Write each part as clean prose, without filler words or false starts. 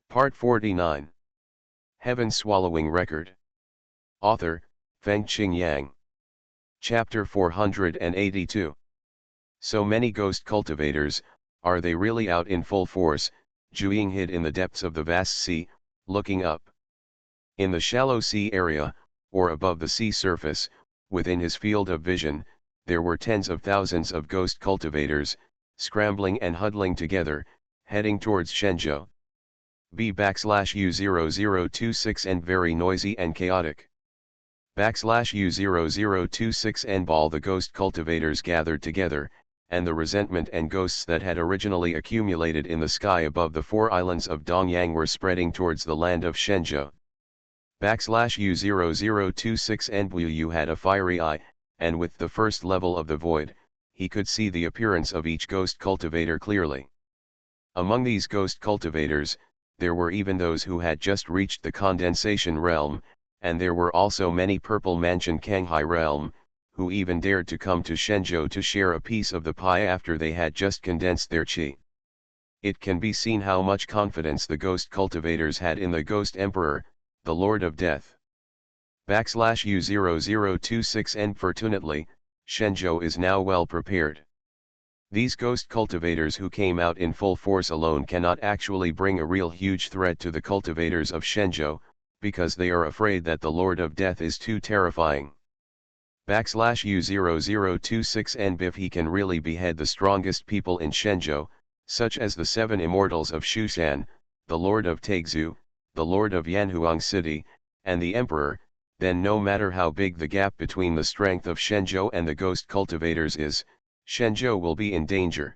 Part 49. Heaven Swallowing Record. Author, Fengqing Yang. Chapter 482. So many ghost cultivators, are they really out in full force, Jueying hid in the depths of the vast sea, looking up? In the shallow sea area, or above the sea surface, within his field of vision, there were tens of thousands of ghost cultivators, scrambling and huddling together, heading towards Shenzhou. U0026 and very noisy and chaotic. U0026 and all the ghost cultivators gathered together, and the resentment and ghosts that had originally accumulated in the sky above the four islands of Dongyang were spreading towards the land of Shenzhou. U0026 and Wu had a fiery eye, and with the first level of the void, he could see the appearance of each ghost cultivator clearly. Among these ghost cultivators, there were even those who had just reached the condensation realm, and there were also many purple mansion Kanghai realm, who even dared to come to Shenzhou to share a piece of the pie after they had just condensed their qi. It can be seen how much confidence the ghost cultivators had in the Ghost Emperor, the Lord of Death. U0026 and fortunately, Shenzhou is now well prepared. These ghost cultivators who came out in full force alone cannot actually bring a real huge threat to the cultivators of Shenzhou, because they are afraid that the Lord of Death is too terrifying. U0026 and if he can really behead the strongest people in Shenzhou, such as the 7 Immortals of Xuanhuan, the Lord of Taizhou, the Lord of Yanhuang City, and the Emperor, then no matter how big the gap between the strength of Shenzhou and the ghost cultivators is, Shenzhou will be in danger.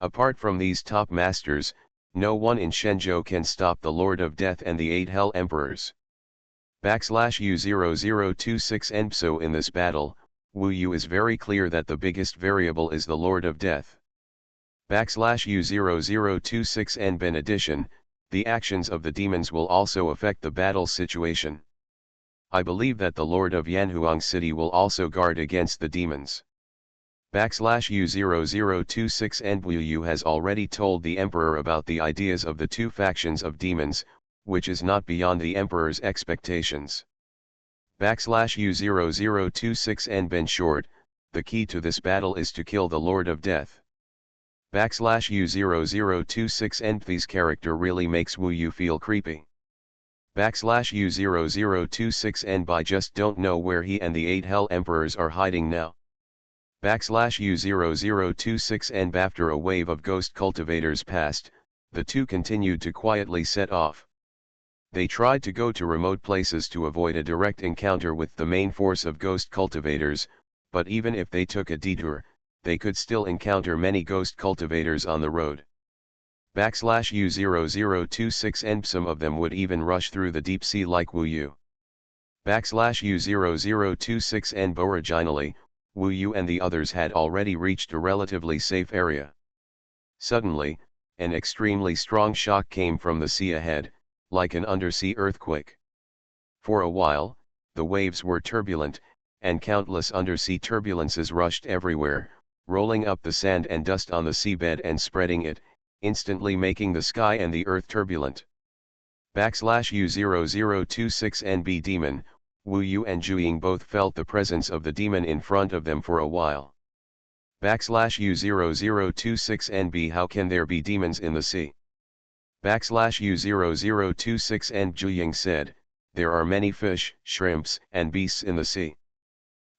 Apart from these top masters, no one in Shenzhou can stop the Lord of Death and the 8 Hell Emperors. U0026 and so in this battle, Wu Yu is very clear that the biggest variable is the Lord of Death. U0026 and in addition, the actions of the demons will also affect the battle situation. I believe that the Lord of Yanhuang City will also guard against the demons. U0026 and Wu Yu has already told the Emperor about the ideas of the two factions of demons, which is not beyond the Emperor's expectations. U0026 and in short, the key to this battle is to kill the Lord of Death. U0026 and Th's character really makes Wu Yu feel creepy. U0026 and I just don't know where he and the 8 Hell Emperors are hiding now. U0026 and after a wave of ghost cultivators passed, the two continued to quietly set off. They tried to go to remote places to avoid a direct encounter with the main force of ghost cultivators, but even if they took a detour, they could still encounter many ghost cultivators on the road. U0026 and some of them would even rush through the deep sea like Wu Yu. U0026 and originally, Wu Yu and the others had already reached a relatively safe area. Suddenly, an extremely strong shock came from the sea ahead, like an undersea earthquake. For a while, the waves were turbulent, and countless undersea turbulences rushed everywhere, rolling up the sand and dust on the seabed and spreading it, instantly making the sky and the earth turbulent. U0026 and B demon, Wu Yu and Jueying both felt the presence of the demon in front of them for a while. U0026 and B how can there be demons in the sea? U0026 and Jueying said, there are many fish, shrimps, and beasts in the sea.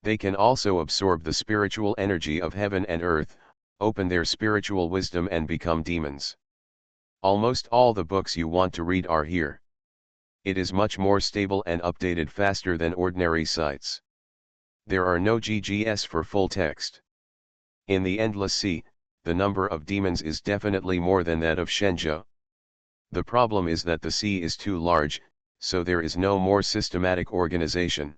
They can also absorb the spiritual energy of heaven and earth, open their spiritual wisdom and become demons. Almost all the books you want to read are here. It is much more stable and updated faster than ordinary sites. There are no GGS for full text. In the Endless Sea, the number of demons is definitely more than that of Shenzhou. The problem is that the sea is too large, so there is no more systematic organization.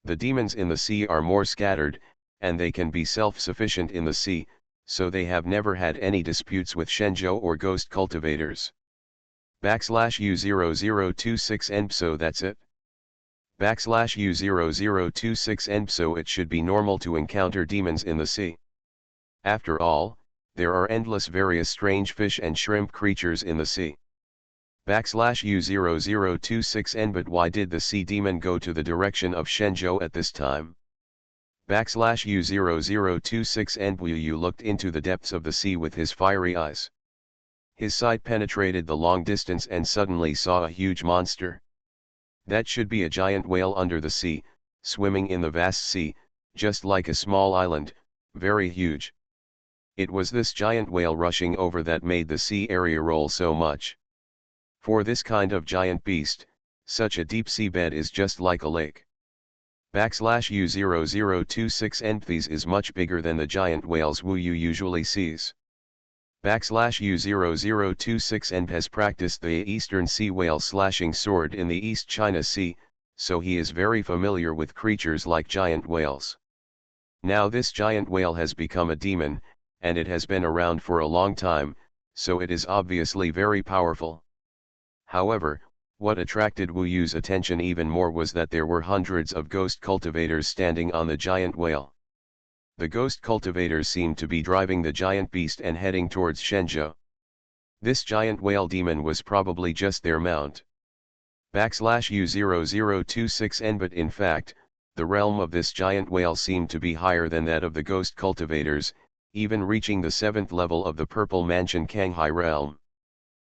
The demons in the sea are more scattered, and they can be self-sufficient in the sea, so they have never had any disputes with Shenzhou or ghost cultivators. U0026 and so that's it. U0026 and so it should be normal to encounter demons in the sea. After all, there are endless various strange fish and shrimp creatures in the sea. U0026N. But why did the sea demon go to the direction of Shenzhou at this time? U0026N. Wu looked into the depths of the sea with his fiery eyes. His sight penetrated the long distance and suddenly saw a huge monster. That should be a giant whale under the sea, swimming in the vast sea, just like a small island, very huge. It was this giant whale rushing over that made the sea area roll so much. For this kind of giant beast, such a deep seabed is just like a lake. U0026N. This is much bigger than the giant whales Wu Yu usually sees. U0026N has practiced the Eastern Sea whale slashing sword in the East China Sea, so he is very familiar with creatures like giant whales. Now this giant whale has become a demon, and it has been around for a long time, so it is obviously very powerful. However, what attracted Wu Yu's attention even more was that there were hundreds of ghost cultivators standing on the giant whale. The ghost cultivators seemed to be driving the giant beast and heading towards Shenzhou. This giant whale demon was probably just their mount. U0026N. But in fact, the realm of this giant whale seemed to be higher than that of the ghost cultivators, even reaching the 7th level of the Purple Mansion Kanghai realm.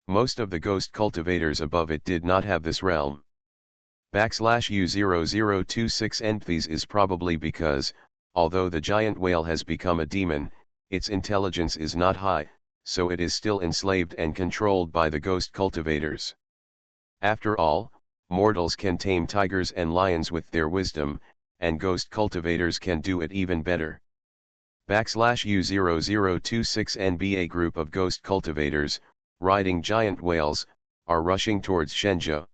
Most of the ghost cultivators above it did not have this realm. U0026N. This is probably because, although the giant whale has become a demon, its intelligence is not high, so it is still enslaved and controlled by the ghost cultivators. After all, mortals can tame tigers and lions with their wisdom, and ghost cultivators can do it even better. U0026N. A group of ghost cultivators, riding giant whales, are rushing towards Shenzhou.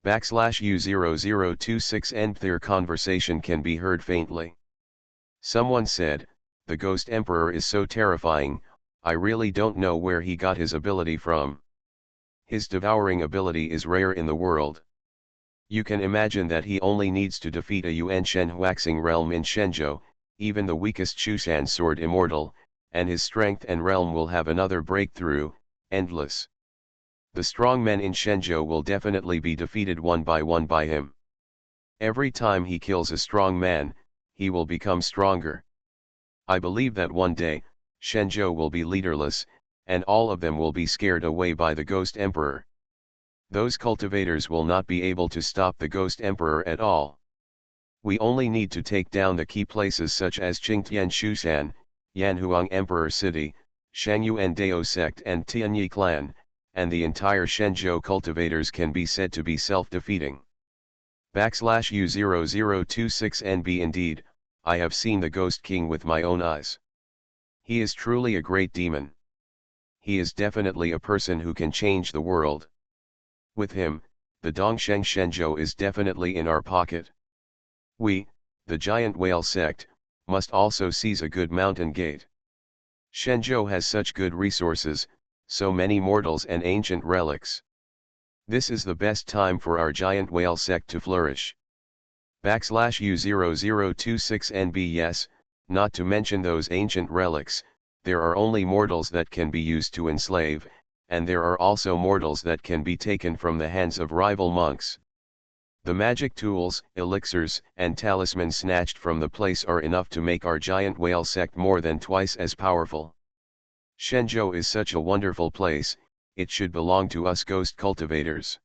U0026N. Their conversation can be heard faintly. Someone said, "The Ghost Emperor is so terrifying, I really don't know where he got his ability from. His devouring ability is rare in the world. You can imagine that he only needs to defeat a Yuan Shen Huaxing realm in Shenzhou, even the weakest Shushan sword immortal, and his strength and realm will have another breakthrough, endless. The strong men in Shenzhou will definitely be defeated one by him. Every time he kills a strong man, he will become stronger. I believe that one day, Shenzhou will be leaderless, and all of them will be scared away by the Ghost Emperor. Those cultivators will not be able to stop the Ghost Emperor at all. We only need to take down the key places such as Qingtian Shushan, Yanhuang Emperor City, Shangyuan Dao Sect and Tianyi Clan, and the entire Shenzhou cultivators can be said to be self-defeating. U0026NB. Indeed, I have seen the Ghost King with my own eyes. He is truly a great demon. He is definitely a person who can change the world. With him, the Dongsheng Shenzhou is definitely in our pocket. We, the giant whale sect, must also seize a good mountain gate. Shenzhou has such good resources, so many mortals and ancient relics. This is the best time for our giant whale sect to flourish. U0026NB. Yes, not to mention those ancient relics, there are only mortals that can be used to enslave, and there are also mortals that can be taken from the hands of rival monks. The magic tools, elixirs, and talismans snatched from the place are enough to make our giant whale sect more than twice as powerful. Shenzhou is such a wonderful place, it should belong to us ghost cultivators.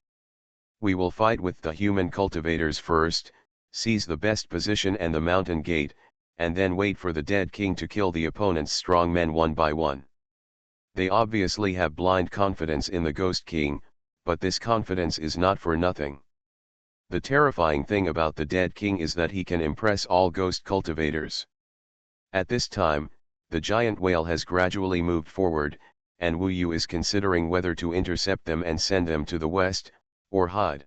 We will fight with the human cultivators first, seize the best position and the mountain gate, and then wait for the dead king to kill the opponent's strong men one by one. They obviously have blind confidence in the Ghost King, but this confidence is not for nothing. The terrifying thing about the dead king is that he can impress all ghost cultivators. At this time, the giant whale has gradually moved forward, and Wu Yu is considering whether to intercept them and send them to the west, or hide.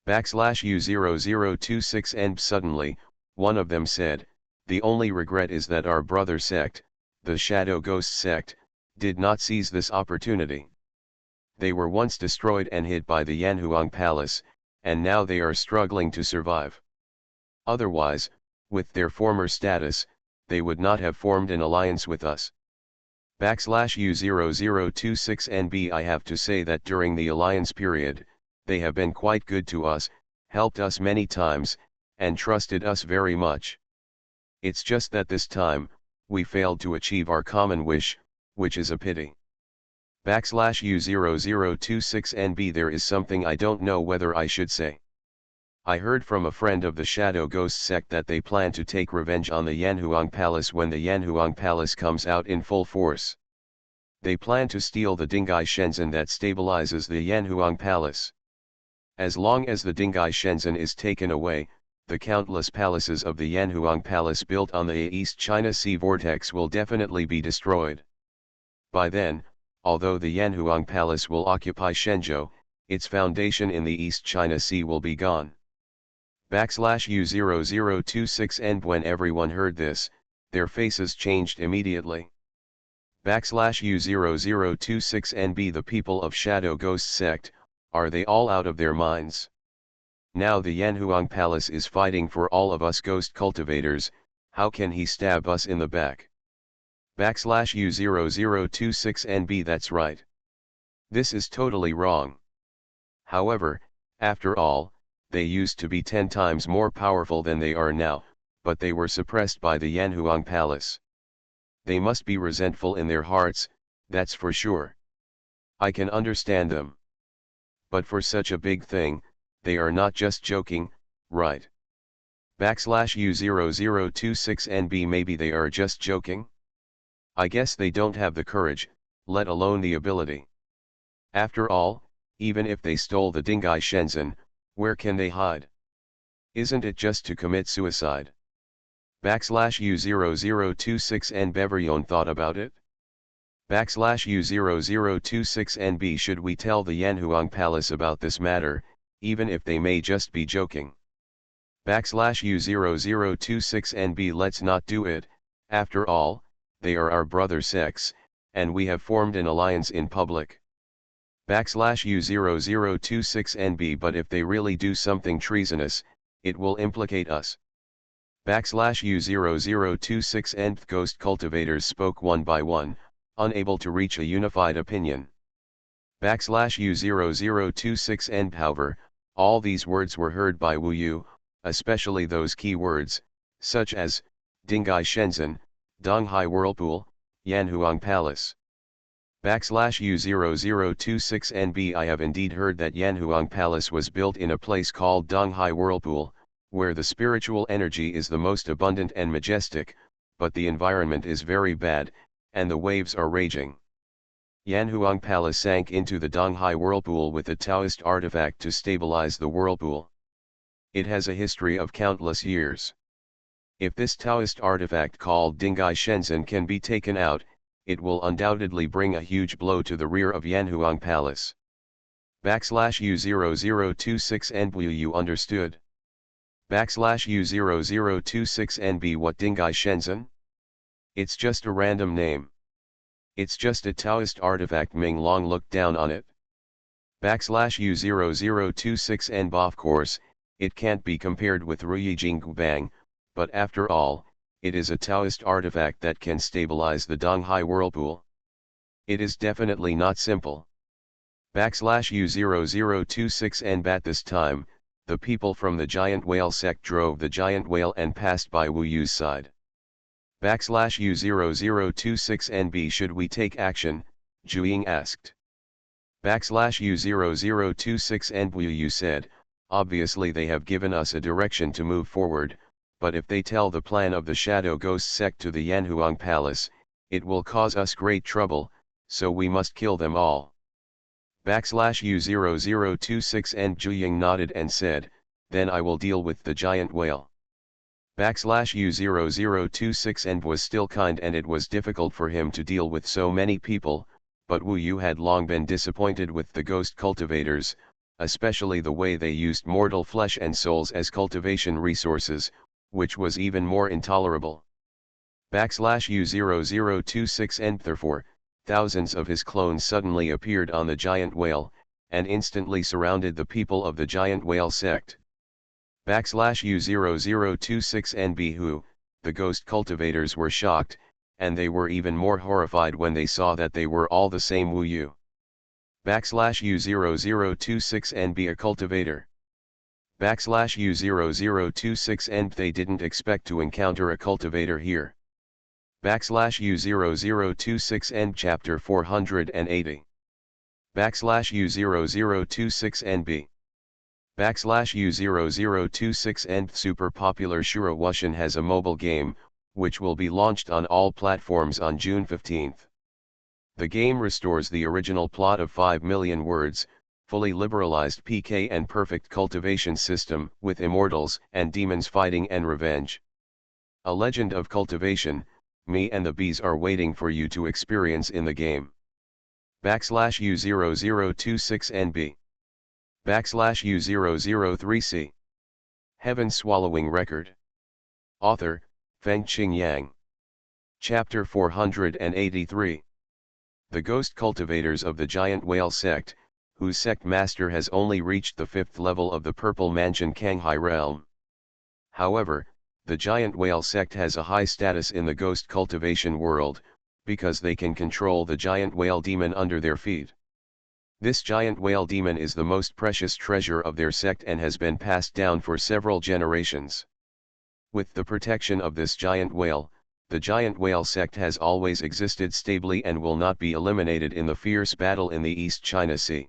U0026. Suddenly, one of them said, "The only regret is that our brother sect, the Shadow Ghost sect, did not seize this opportunity. They were once destroyed and hid by the Yanhuang Palace, and now they are struggling to survive. Otherwise, with their former status, they would not have formed an alliance with us." /U0026NB. I have to say that during the alliance period, they have been quite good to us, helped us many times, and trusted us very much. It's just that this time, we failed to achieve our common wish, which is a pity. /U0026NB. There is something I don't know whether I should say. I heard from a friend of the Shadow Ghost sect that they plan to take revenge on the Yanhuang Palace when the Yanhuang Palace comes out in full force. They plan to steal the Dingai Shenzhen that stabilizes the Yanhuang Palace. As long as the Dingai Shenzhen is taken away, the countless palaces of the Yanhuang Palace built on the East China Sea vortex will definitely be destroyed. By then, although the Yanhuang Palace will occupy Shenzhou, its foundation in the East China Sea will be gone. /U0026N. When everyone heard this, their faces changed immediately. /U0026NB. The people of Shadow Ghost sect, are they all out of their minds? Now the Yanhuang Palace is fighting for all of us ghost cultivators, how can he stab us in the back? /U0026NB. That's right. This is totally wrong. However, after all, they used to be 10 times more powerful than they are now, but they were suppressed by the Yanhuang Palace. They must be resentful in their hearts, that's for sure. I can understand them. But for such a big thing, they are not just joking, right? /U0026NB. Maybe they are just joking? I guess they don't have the courage, let alone the ability. After all, even if they stole the Dingai Shenzhen, where can they hide? Isn't it just to commit suicide? /U0026N. Beveryon thought about it? /U0026NB. Should we tell the Yanhuang Palace about this matter, even if they may just be joking? /U0026NB. Let's not do it, after all, they are our brother sects, and we have formed an alliance in public. /U0026NB. But if they really do something treasonous, it will implicate us. /U0026N. Ghost cultivators spoke one by one, unable to reach a unified opinion. /U0026N. However, all these words were heard by Wu Yu, especially those key words, such as, Dingai Shenzhen, Donghai Whirlpool, Yanhuang Palace. /U0026NB. I have indeed heard that Yanhuang Palace was built in a place called Donghai Whirlpool, where the spiritual energy is the most abundant and majestic, but the environment is very bad, and the waves are raging. Yanhuang Palace sank into the Donghai Whirlpool with a Taoist artifact to stabilize the whirlpool. It has a history of countless years. If this Taoist artifact called Dingai Shenzhen can be taken out, it will undoubtedly bring a huge blow to the rear of Yanhuang Palace. /U0026NB. You understood? /U0026NB. What Dingai Shenzhen? It's just a random name. It's just a Taoist artifact. Ming Long looked down on it. /U0026NB. Of course, it can't be compared with Ruyi Jingbang, but after all, it is a Taoist artifact that can stabilize the Donghai Whirlpool. It is definitely not simple. /U0026NB. At this time, the people from the Giant Whale sect drove the Giant Whale and passed by Wu Yu's side. /U0026NB. Should we take action? Zhu asked. /U0026NB. Wu Yu said, obviously they have given us a direction to move forward, but if they tell the plan of the Shadow Ghost sect to the Yanhuang Palace, it will cause us great trouble, so we must kill them all. /U0026NB. Zhu nodded and said, then I will deal with the giant whale. /U0026NB. Was still kind and it was difficult for him to deal with so many people, but Wu Yu had long been disappointed with the ghost cultivators, especially the way they used mortal flesh and souls as cultivation resources, which was even more intolerable. /U0026NB. Therefore, thousands of his clones suddenly appeared on the giant whale, and instantly surrounded the people of the giant whale sect. /U0026NB. Who, the ghost cultivators were shocked, and they were even more horrified when they saw that they were all the same Wu Yu. \U0026 and be a cultivator. \U0026 and they didn't expect to encounter a cultivator here. \U0026 and chapter 480. \U0026 and b. \U0026 and super popular Xuanhuan has a mobile game, which will be launched on all platforms on June 15. The game restores the original plot of 5 million words, fully liberalized PK and perfect cultivation system with immortals and demons fighting and revenge. A legend of cultivation, me and the bees are waiting for you to experience in the game. \U0026NB. \U003C. Heaven Swallowing Record. Author, Fengqing Yang. Chapter 483. The ghost cultivators of the giant whale sect, whose sect master has only reached the 5th level of the Purple Mansion Kanghai realm. However, the giant whale sect has a high status in the ghost cultivation world, because they can control the giant whale demon under their feet. This giant whale demon is the most precious treasure of their sect and has been passed down for several generations. With the protection of this giant whale, the giant whale sect has always existed stably and will not be eliminated in the fierce battle in the East China Sea.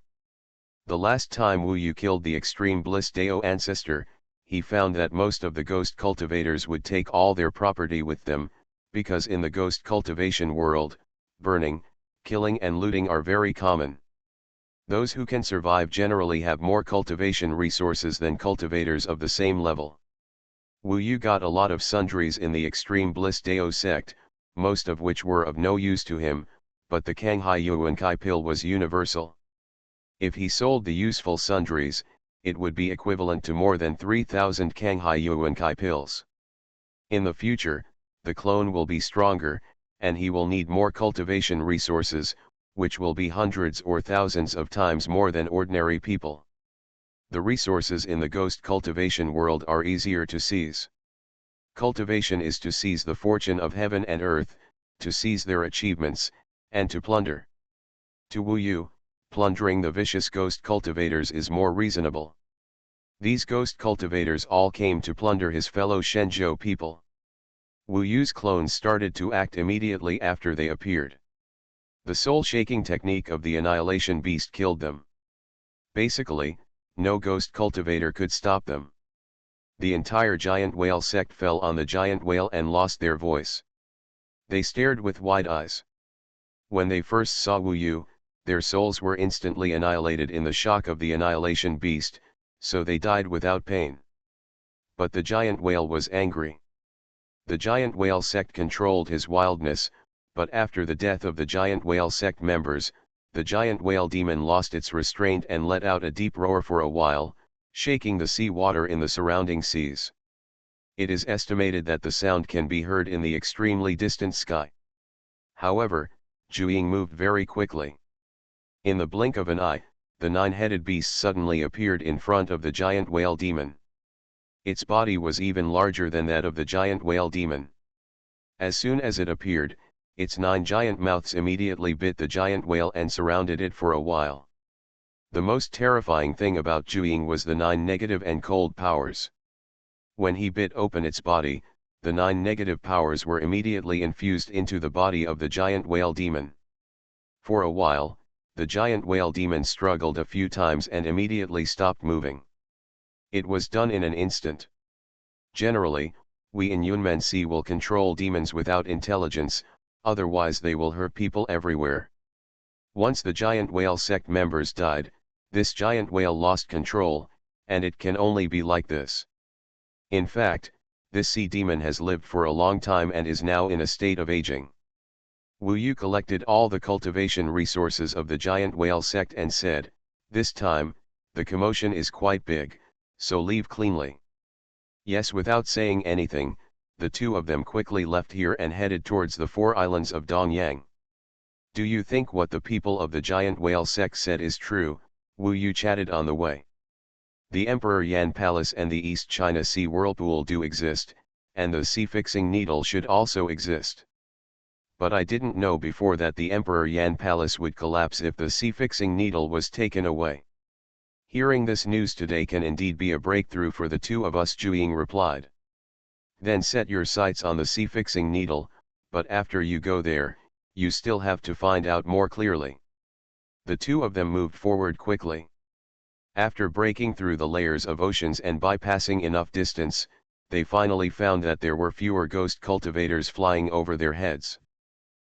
The last time Wu Yu killed the Extreme Bliss Dao ancestor, he found that most of the ghost cultivators would take all their property with them, because in the ghost cultivation world, burning, killing and looting are very common. Those who can survive generally have more cultivation resources than cultivators of the same level. Wu Yu got a lot of sundries in the Extreme Bliss Dao sect, most of which were of no use to him, but the Kanghai Yuan Kai pill was universal. If he sold the useful sundries, it would be equivalent to more than 3,000 Kanghai Yuan Kai pills. In the future, the clone will be stronger, and he will need more cultivation resources, which will be hundreds or thousands of times more than ordinary people. The resources in the ghost cultivation world are easier to seize. Cultivation is to seize the fortune of heaven and earth, to seize their achievements, and to plunder. To Wu Yu, plundering the vicious ghost cultivators is more reasonable. These ghost cultivators all came to plunder his fellow Shenzhou people. Wu Yu's clones started to act immediately after they appeared. The soul-shaking technique of the annihilation beast killed them. Basically, no ghost cultivator could stop them. The entire giant whale sect fell on the giant whale and lost their voice. They stared with wide eyes. When they first saw Wu Yu, their souls were instantly annihilated in the shock of the annihilation beast, so they died without pain. But the giant whale was angry. The giant whale sect controlled his wildness, but after the death of the giant whale sect members, the giant whale demon lost its restraint and let out a deep roar for a while, shaking the sea water in the surrounding seas. It is estimated that the sound can be heard in the extremely distant sky. However, Zhu moved very quickly. In the blink of an eye, the 9-headed beast suddenly appeared in front of the giant whale demon. Its body was even larger than that of the giant whale demon. As soon as it appeared, its 9 giant mouths immediately bit the giant whale and surrounded it for a while. The most terrifying thing about Zhu was the 9 negative and cold powers. When he bit open its body, the 9 negative powers were immediately infused into the body of the giant whale demon. For a while, the giant whale demon struggled a few times and immediately stopped moving. It was done in an instant. Generally, we in Yunmensi will control demons without intelligence, otherwise they will hurt people everywhere. Once the giant whale sect members died, this giant whale lost control, and it can only be like this. In fact, this sea demon has lived for a long time and is now in a state of aging. Wu Yu collected all the cultivation resources of the giant whale sect and said, "This time, the commotion is quite big, so leave cleanly." Yes, without saying anything, the two of them quickly left here and headed towards the 4 islands of Dongyang. Do you think what the people of the giant whale sect said is true? Wu Yu chatted on the way. The Emperor Yan Palace and the East China Sea Whirlpool do exist, and the sea-fixing needle should also exist. but I didn't know before that the Emperor Yan Palace would collapse if the sea-fixing needle was taken away. Hearing this news today can indeed be a breakthrough for the two of us, Ju Ying replied. Then set your sights on the sea-fixing needle, but after you go there, you still have to find out more clearly. The two of them moved forward quickly. After breaking through the layers of oceans and bypassing enough distance, they finally found that there were fewer ghost cultivators flying over their heads.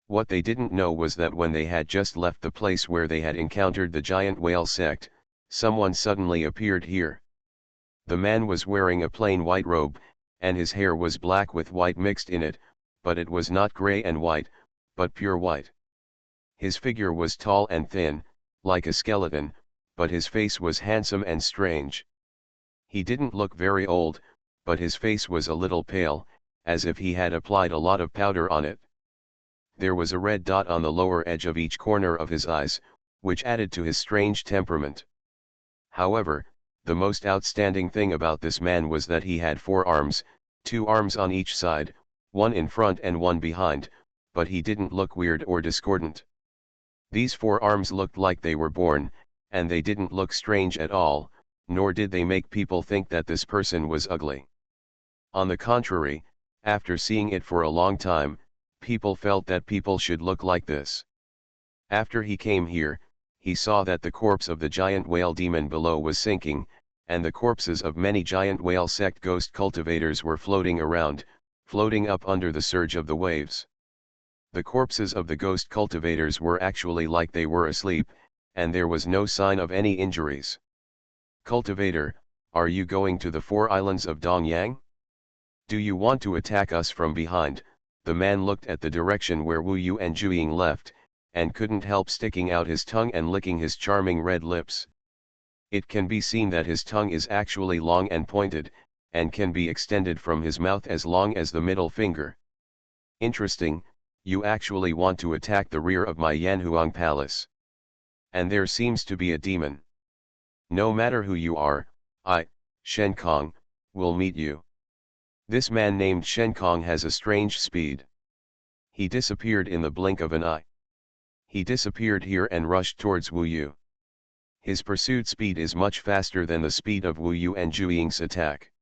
What they didn't know was that when they had just left the place where they had encountered the giant whale sect, someone suddenly appeared here. The man was wearing a plain white robe, and his hair was black with white mixed in it, but it was not gray and white, but pure white. His figure was tall and thin, like a skeleton, but his face was handsome and strange. He didn't look very old, but his face was a little pale, as if he had applied a lot of powder on it. There was a red dot on the lower edge of each corner of his eyes, which added to his strange temperament. However, the most outstanding thing about this man was that he had 4 arms, 2 arms on each side, one in front and one behind, but he didn't look weird or discordant. These 4 arms looked like they were born, and they didn't look strange at all, nor did they make people think that this person was ugly. On the contrary, after seeing it for a long time, people felt that people should look like this. After he came here, he saw that the corpse of the giant whale demon below was sinking, and the corpses of many giant whale sect ghost cultivators were floating around, floating up under the surge of the waves. The corpses of the ghost cultivators were actually like they were asleep, and there was no sign of any injuries. Cultivator, are you going to the 4 islands of Dongyang? Do you want to attack us from behind? The man looked at the direction where Wu Yu and Ju Ying left, and couldn't help sticking out his tongue and licking his charming red lips. It can be seen that his tongue is actually long and pointed, and can be extended from his mouth as long as the middle finger. Interesting, you actually want to attack the rear of my Yanhuang Palace. And there seems to be a demon. No matter who you are, I, Shen Kong, will meet you. This man named Shen Kong has a strange speed. He disappeared in the blink of an eye. He disappeared here and rushed towards Wu Yu. His pursuit speed is much faster than the speed of Wu Yu and Ju Ying's attack.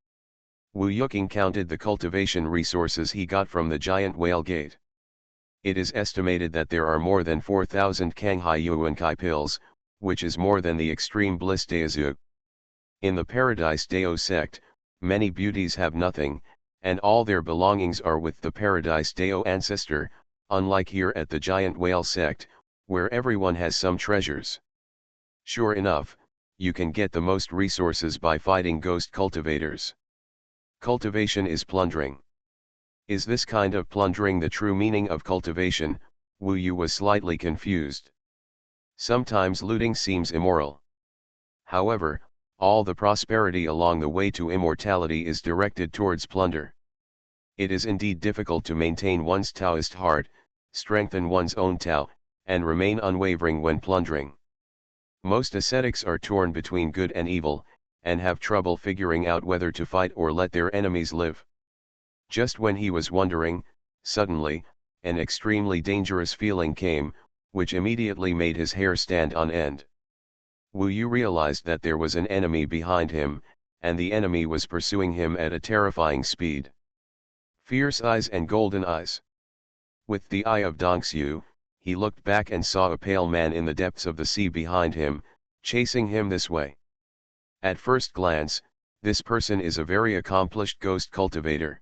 Wu Yuqing counted the cultivation resources he got from the giant whale gate. It is estimated that there are more than 4,000 Kanghai Yuankai pills, which is more than the extreme bliss Daozu. In the Paradise Dao sect, many beauties have nothing, and all their belongings are with the Paradise Dao ancestor, unlike here at the giant whale sect, where everyone has some treasures. Sure enough, you can get the most resources by fighting ghost cultivators. Cultivation is plundering. Is this kind of plundering the true meaning of cultivation? Wu Yu was slightly confused. Sometimes looting seems immoral. However, all the prosperity along the way to immortality is directed towards plunder. It is indeed difficult to maintain one's Taoist heart, strengthen one's own Tao, and remain unwavering when plundering. Most ascetics are torn between good and evil, and have trouble figuring out whether to fight or let their enemies live. Just when he was wondering, suddenly, an extremely dangerous feeling came, which immediately made his hair stand on end. Wu Yu realized that there was an enemy behind him, and the enemy was pursuing him at a terrifying speed. Fierce eyes and golden eyes. With the eye of Dongxiu, he looked back and saw a pale man in the depths of the sea behind him, chasing him this way. At first glance, this person is a very accomplished ghost cultivator.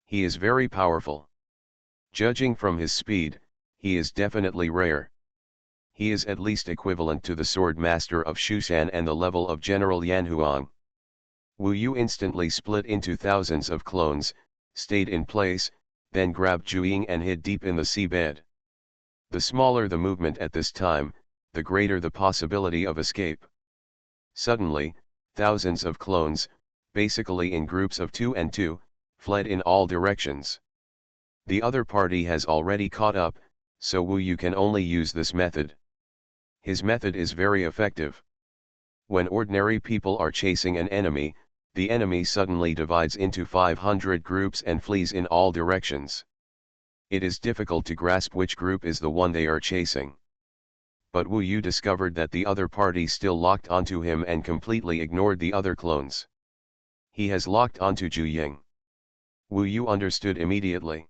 He is very powerful. Judging from his speed, he is definitely rare. He is at least equivalent to the sword master of Shushan and the level of General Yanhuang. Wu Yu instantly split into thousands of clones, stayed in place, then grabbed Ju Ying and hid deep in the seabed. The smaller the movement at this time, the greater the possibility of escape. Suddenly, thousands of clones, basically in groups of 2 and 2, fled in all directions. The other party has already caught up, so Wu Yu can only use this method. His method is very effective. When ordinary people are chasing an enemy, the enemy suddenly divides into 500 groups and flees in all directions. It is difficult to grasp which group is the one they are chasing. But Wu Yu discovered that the other party still locked onto him and completely ignored the other clones. He has locked onto Zhu Ying. Wu Yu understood immediately.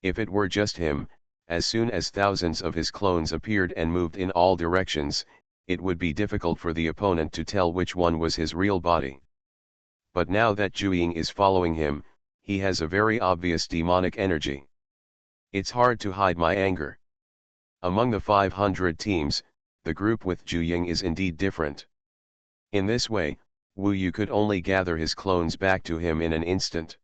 If it were just him, as soon as thousands of his clones appeared and moved in all directions, it would be difficult for the opponent to tell which one was his real body. But now that Zhu Ying is following him, he has a very obvious demonic energy. It's hard to hide my anger. Among the 500 teams, the group with Zhu Ying is indeed different. In this way, Wu Yu could only gather his clones back to him in an instant.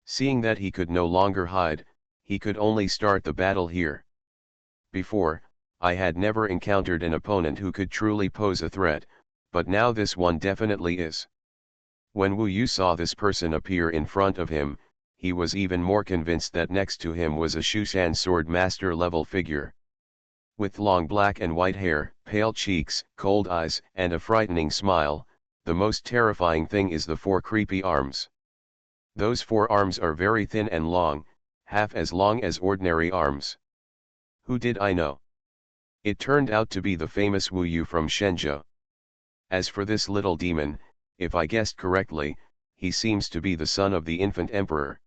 Seeing that he could no longer hide, he could only start the battle here. Before, I had never encountered an opponent who could truly pose a threat, but now this one definitely is. When Wu Yu saw this person appear in front of him, he was even more convinced that next to him was a Xuanhuan sword master level figure. With long black and white hair, pale cheeks, cold eyes, and a frightening smile, the most terrifying thing is the 4 creepy arms. Those 4 arms are very thin and long, half as long as ordinary arms. Who did I know? It turned out to be the famous Wu Yu from Shenzhou. As for this little demon, if I guessed correctly, he seems to be the son of the infant emperor.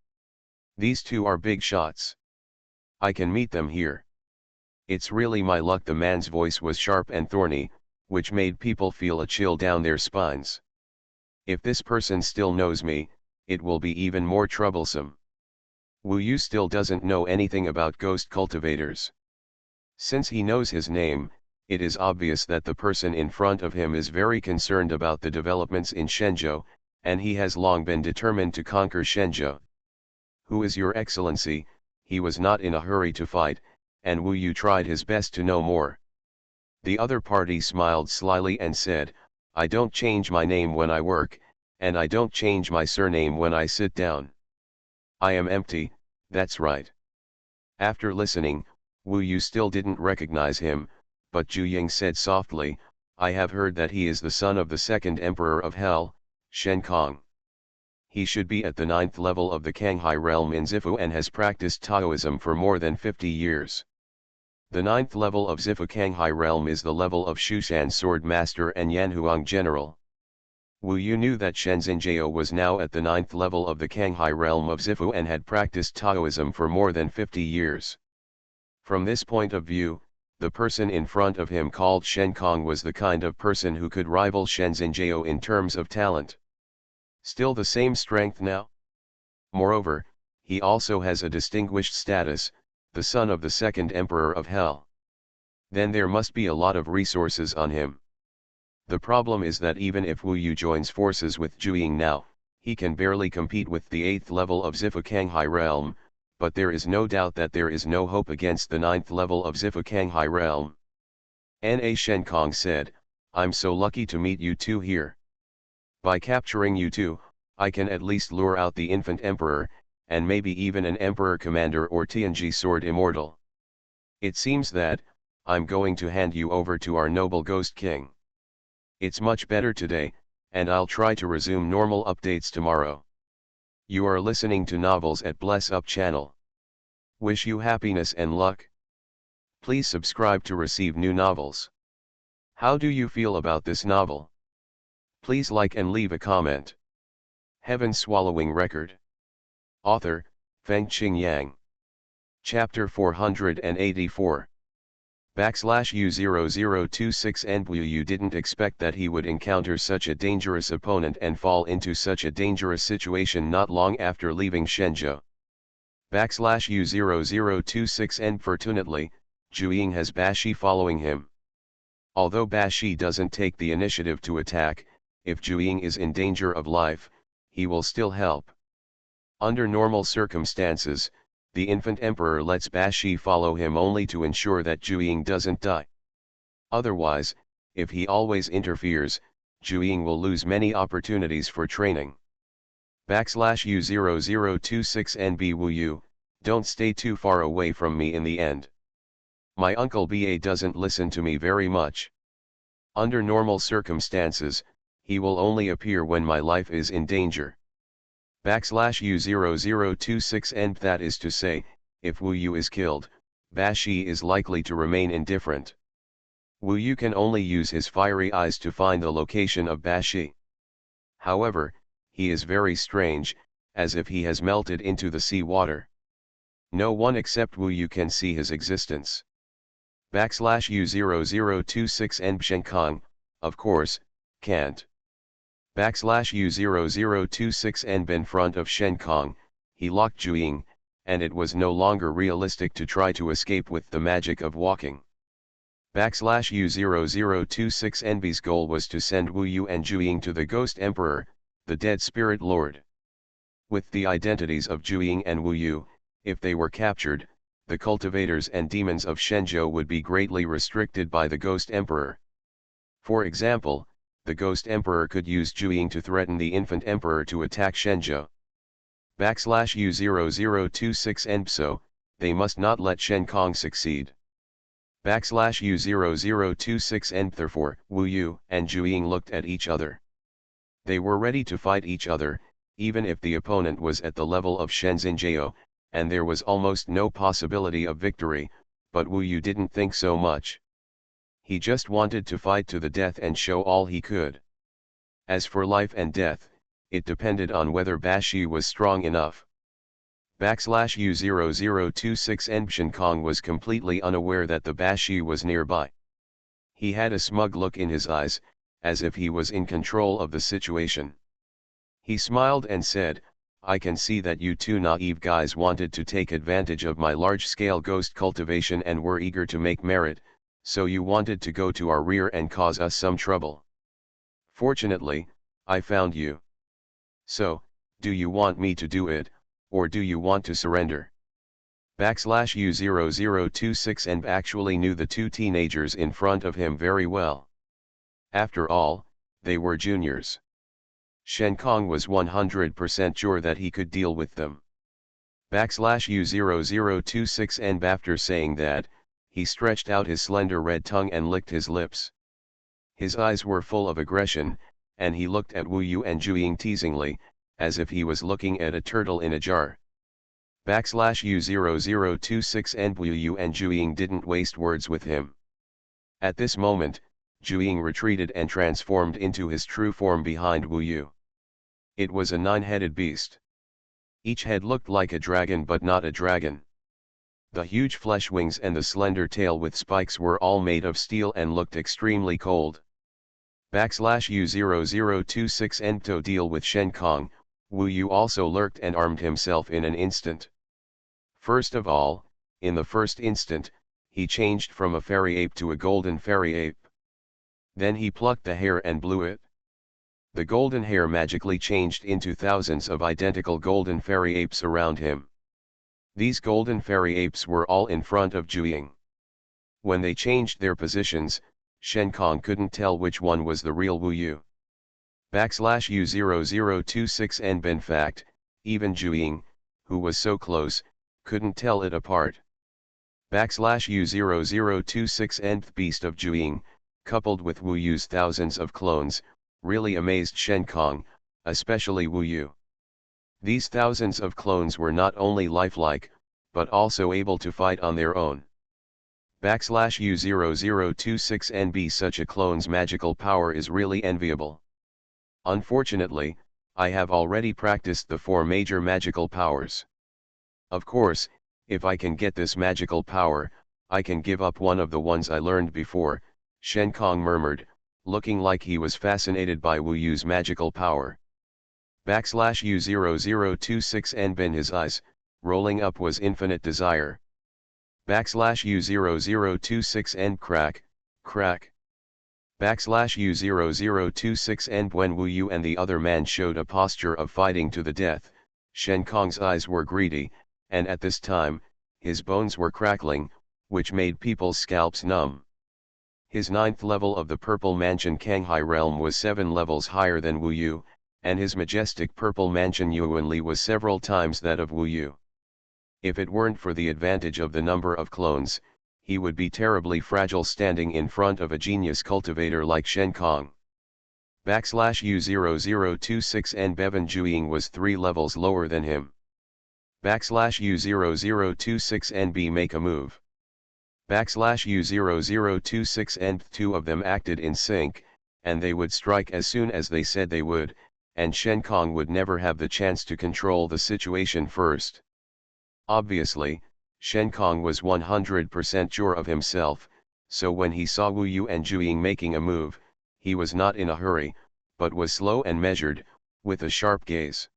These two are big shots. I can meet them here. It's really my luck. The man's voice was sharp and thorny, which made people feel a chill down their spines. If this person still knows me, it will be even more troublesome. Wu Yu still doesn't know anything about ghost cultivators. Since he knows his name, it is obvious that the person in front of him is very concerned about the developments in Shenzhou, and he has long been determined to conquer Shenzhou. Who is your excellency? He was not in a hurry to fight, and Wu Yu tried his best to know more. The other party smiled slyly and said, I don't change my name when I work, and I don't change my surname when I sit down. I am empty, that's right. After listening, Wu Yu still didn't recognize him, but Zhu Ying said softly, I have heard that he is the son of the second emperor of hell, Shen Kong. He should be at the 9th level of the Kanghai realm in Zifu and has practiced Taoism for more than 50 years. The 9th level of Zifu Kanghai realm is the level of Xuanhuan sword master and Yanhuang general. Wu Yu knew that Shenzhen Jiao was now at the 9th level of the Kanghai realm of Zifu and had practiced Taoism for more than 50 years. From this point of view, the person in front of him called Shen Kong was the kind of person who could rival Shenzhen Jiao in terms of talent. Still the same strength now? Moreover, he also has a distinguished status, the son of the second emperor of hell. Then there must be a lot of resources on him. The problem is that even if Wu Yu joins forces with Zhu Ying now, he can barely compete with the 8th level of Zifu Kanghai realm, but there is no doubt that there is no hope against the 9th level of Zifu Kanghai realm. Na Shen Kong said, I'm so lucky to meet you two here. By capturing you two, I can at least lure out the infant emperor, and maybe even an emperor commander or Tianji sword immortal. It seems that, I'm going to hand you over to our noble ghost king. It's much better today, and I'll try to resume normal updates tomorrow. You are listening to Novels at Bless Up channel. Wish you happiness and luck. Please subscribe to receive new novels. How do you feel about this novel? Please like and leave a comment. Heaven Swallowing Record. Author, Fengqing Yang. Chapter 484. /U0026 and Wu Yu didn't expect that he would encounter such a dangerous opponent and fall into such a dangerous situation not long after leaving Shenzhou. /U0026 and fortunately, Zhu Ying has Bashi following him. Although Bashi doesn't take the initiative to attack, if Zhu Ying is in danger of life, he will still help. Under normal circumstances, the infant emperor lets Bashi follow him only to ensure that Zhu Ying doesn't die. Otherwise, if he always interferes, Zhu Ying will lose many opportunities for training. /U0026 NB Wu Yu, don't stay too far away from me in the end. My uncle BA doesn't listen to me very much. Under normal circumstances, he will only appear when my life is in danger. /U0026 and that is to say, if Wu Yu is killed, Ba Shi is likely to remain indifferent. Wu Yu can only use his fiery eyes to find the location of Ba Shi. However, he is very strange, as if he has melted into the sea water. No one except Wu Yu can see his existence. \U0026 and Shenkong, of course, can't. \U0026 and in front of Shenkong, he locked Juying, and it was no longer realistic to try to escape with the magic of walking. \U0026 NB's goal was to send Wu Yu and Juying to the Ghost Emperor, the Dead Spirit Lord. With the identities of Juying and Wu Yu, if they were captured, the cultivators and demons of Shenzhou would be greatly restricted by the Ghost Emperor. For example, the Ghost Emperor could use Juying to threaten the Infant Emperor to attack Shenzhou. \U0026 and so, they must not let Shenkong succeed. \U0026 and therefore, Wu Yu and Juying looked at each other. They were ready to fight each other, even if the opponent was at the level of Shenzhenjiao, and there was almost no possibility of victory, but Wu Yu didn't think so much. He just wanted to fight to the death and show all he could. As for life and death, it depended on whether Ba Shi was strong enough. \U0026 and Shenkong was completely unaware that the Ba Shi was nearby. He had a smug look in his eyes, as if he was in control of the situation. He smiled and said, "I can see that you two naive guys wanted to take advantage of my large-scale ghost cultivation and were eager to make merit, so you wanted to go to our rear and cause us some trouble. Fortunately, I found you. So, do you want me to do it, or do you want to surrender?" \U0026 and actually knew the two teenagers in front of him very well. After all, they were juniors. Shenkong was 100% sure that he could deal with them. \U0026 and after saying that, he stretched out his slender red tongue and licked his lips. His eyes were full of aggression, and he looked at Wu Yu and Juying teasingly, as if he was looking at a turtle in a jar. \U0026 and Wu Yu and Juying didn't waste words with him. At this moment, Juying retreated and transformed into his true form behind Wu Yu. It was a 9-headed beast. Each head looked like a dragon but not a dragon. The huge flesh wings and the slender tail with spikes were all made of steel and looked extremely cold. \U0026 and to deal with Shenkong, Wu Yu also lurked and armed himself in an instant. First of all, in the first instant, he changed from a fairy ape to a golden fairy ape. Then he plucked the hair and blew it. The golden hair magically changed into thousands of identical golden fairy apes around him. These golden fairy apes were all in front of Juying. When they changed their positions, Shenkong couldn't tell which one was the real Wu Yu. \U0026 and in fact, even Juying, who was so close, couldn't tell it apart. \U0026 and the beast of Juying, coupled with Wu Yu's thousands of clones, really amazed Shenkong, especially Wu Yu. These thousands of clones were not only lifelike, but also able to fight on their own. \U0026 NB such a clone's magical power is really enviable. Unfortunately, I have already practiced the 4 major magical powers. Of course, if I can get this magical power, I can give up one of the ones I learned before, Shenkong murmured, looking like he was fascinated by Wu Yu's magical power. \U0026 and in his eyes, rolling up was infinite desire. \U0026 and crack, crack. \U0026 and when Wu Yu and the other man showed a posture of fighting to the death, Shenkong's eyes were greedy, and at this time, his bones were crackling, which made people's scalps numb. His 9th level of the Purple Mansion Kanghai realm was 7 levels higher than Wu Yu, and his majestic Purple Mansion Yuanli was several times that of Wu Yu. If it weren't for the advantage of the number of clones, he would be terribly fragile standing in front of a genius cultivator like Shenkong. \U0026 and Bevan Juying was 3 levels lower than him. \U0026NB make a move. \U0026N, two of them acted in sync, and they would strike as soon as they said they would, and Shen Kong would never have the chance to control the situation first. Obviously, Shen Kong was 100% sure of himself, so when he saw Wu Yu and Zhu Ying making a move, he was not in a hurry, but was slow and measured, with a sharp gaze.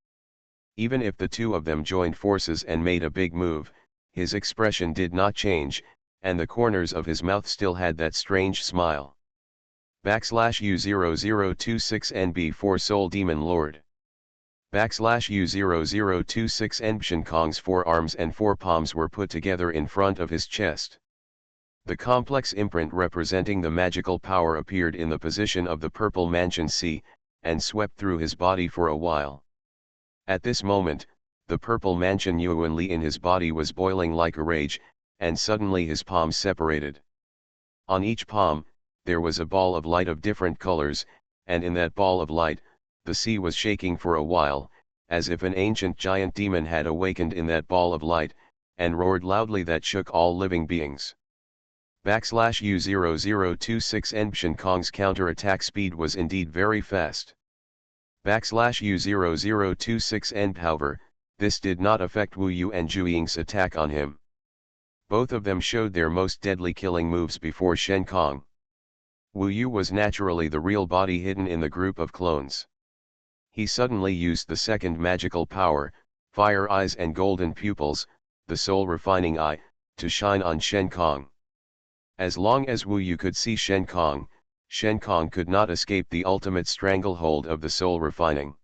Even if the two of them joined forces and made a big move, his expression did not change, and the corners of his mouth still had that strange smile. \U0026NB for Soul Demon Lord. \U0026N Shen Kong's forearms and forepalms were put together in front of his chest. The complex imprint representing the magical power appeared in the position of the purple mansion C, and swept through his body for a while. At this moment, the purple mansion Yuan Li in his body was boiling like a rage, and suddenly his palms separated. On each palm, there was a ball of light of different colors, and in that ball of light, the sea was shaking for a while, as if an ancient giant demon had awakened in that ball of light, and roared loudly that shook all living beings. \U0026N Shen Kong's counter-attack speed was indeed very fast. \U0026N however, this did not affect Wu Yu and Zhu Ying's attack on him. Both of them showed their most deadly killing moves before Shen Kong. Wu Yu was naturally the real body hidden in the group of clones. He suddenly used the second magical power, fire eyes and golden pupils, the soul refining eye, to shine on Shen Kong. As long as Wu Yu could see Shen Kong could not escape the ultimate stranglehold of the soul refining.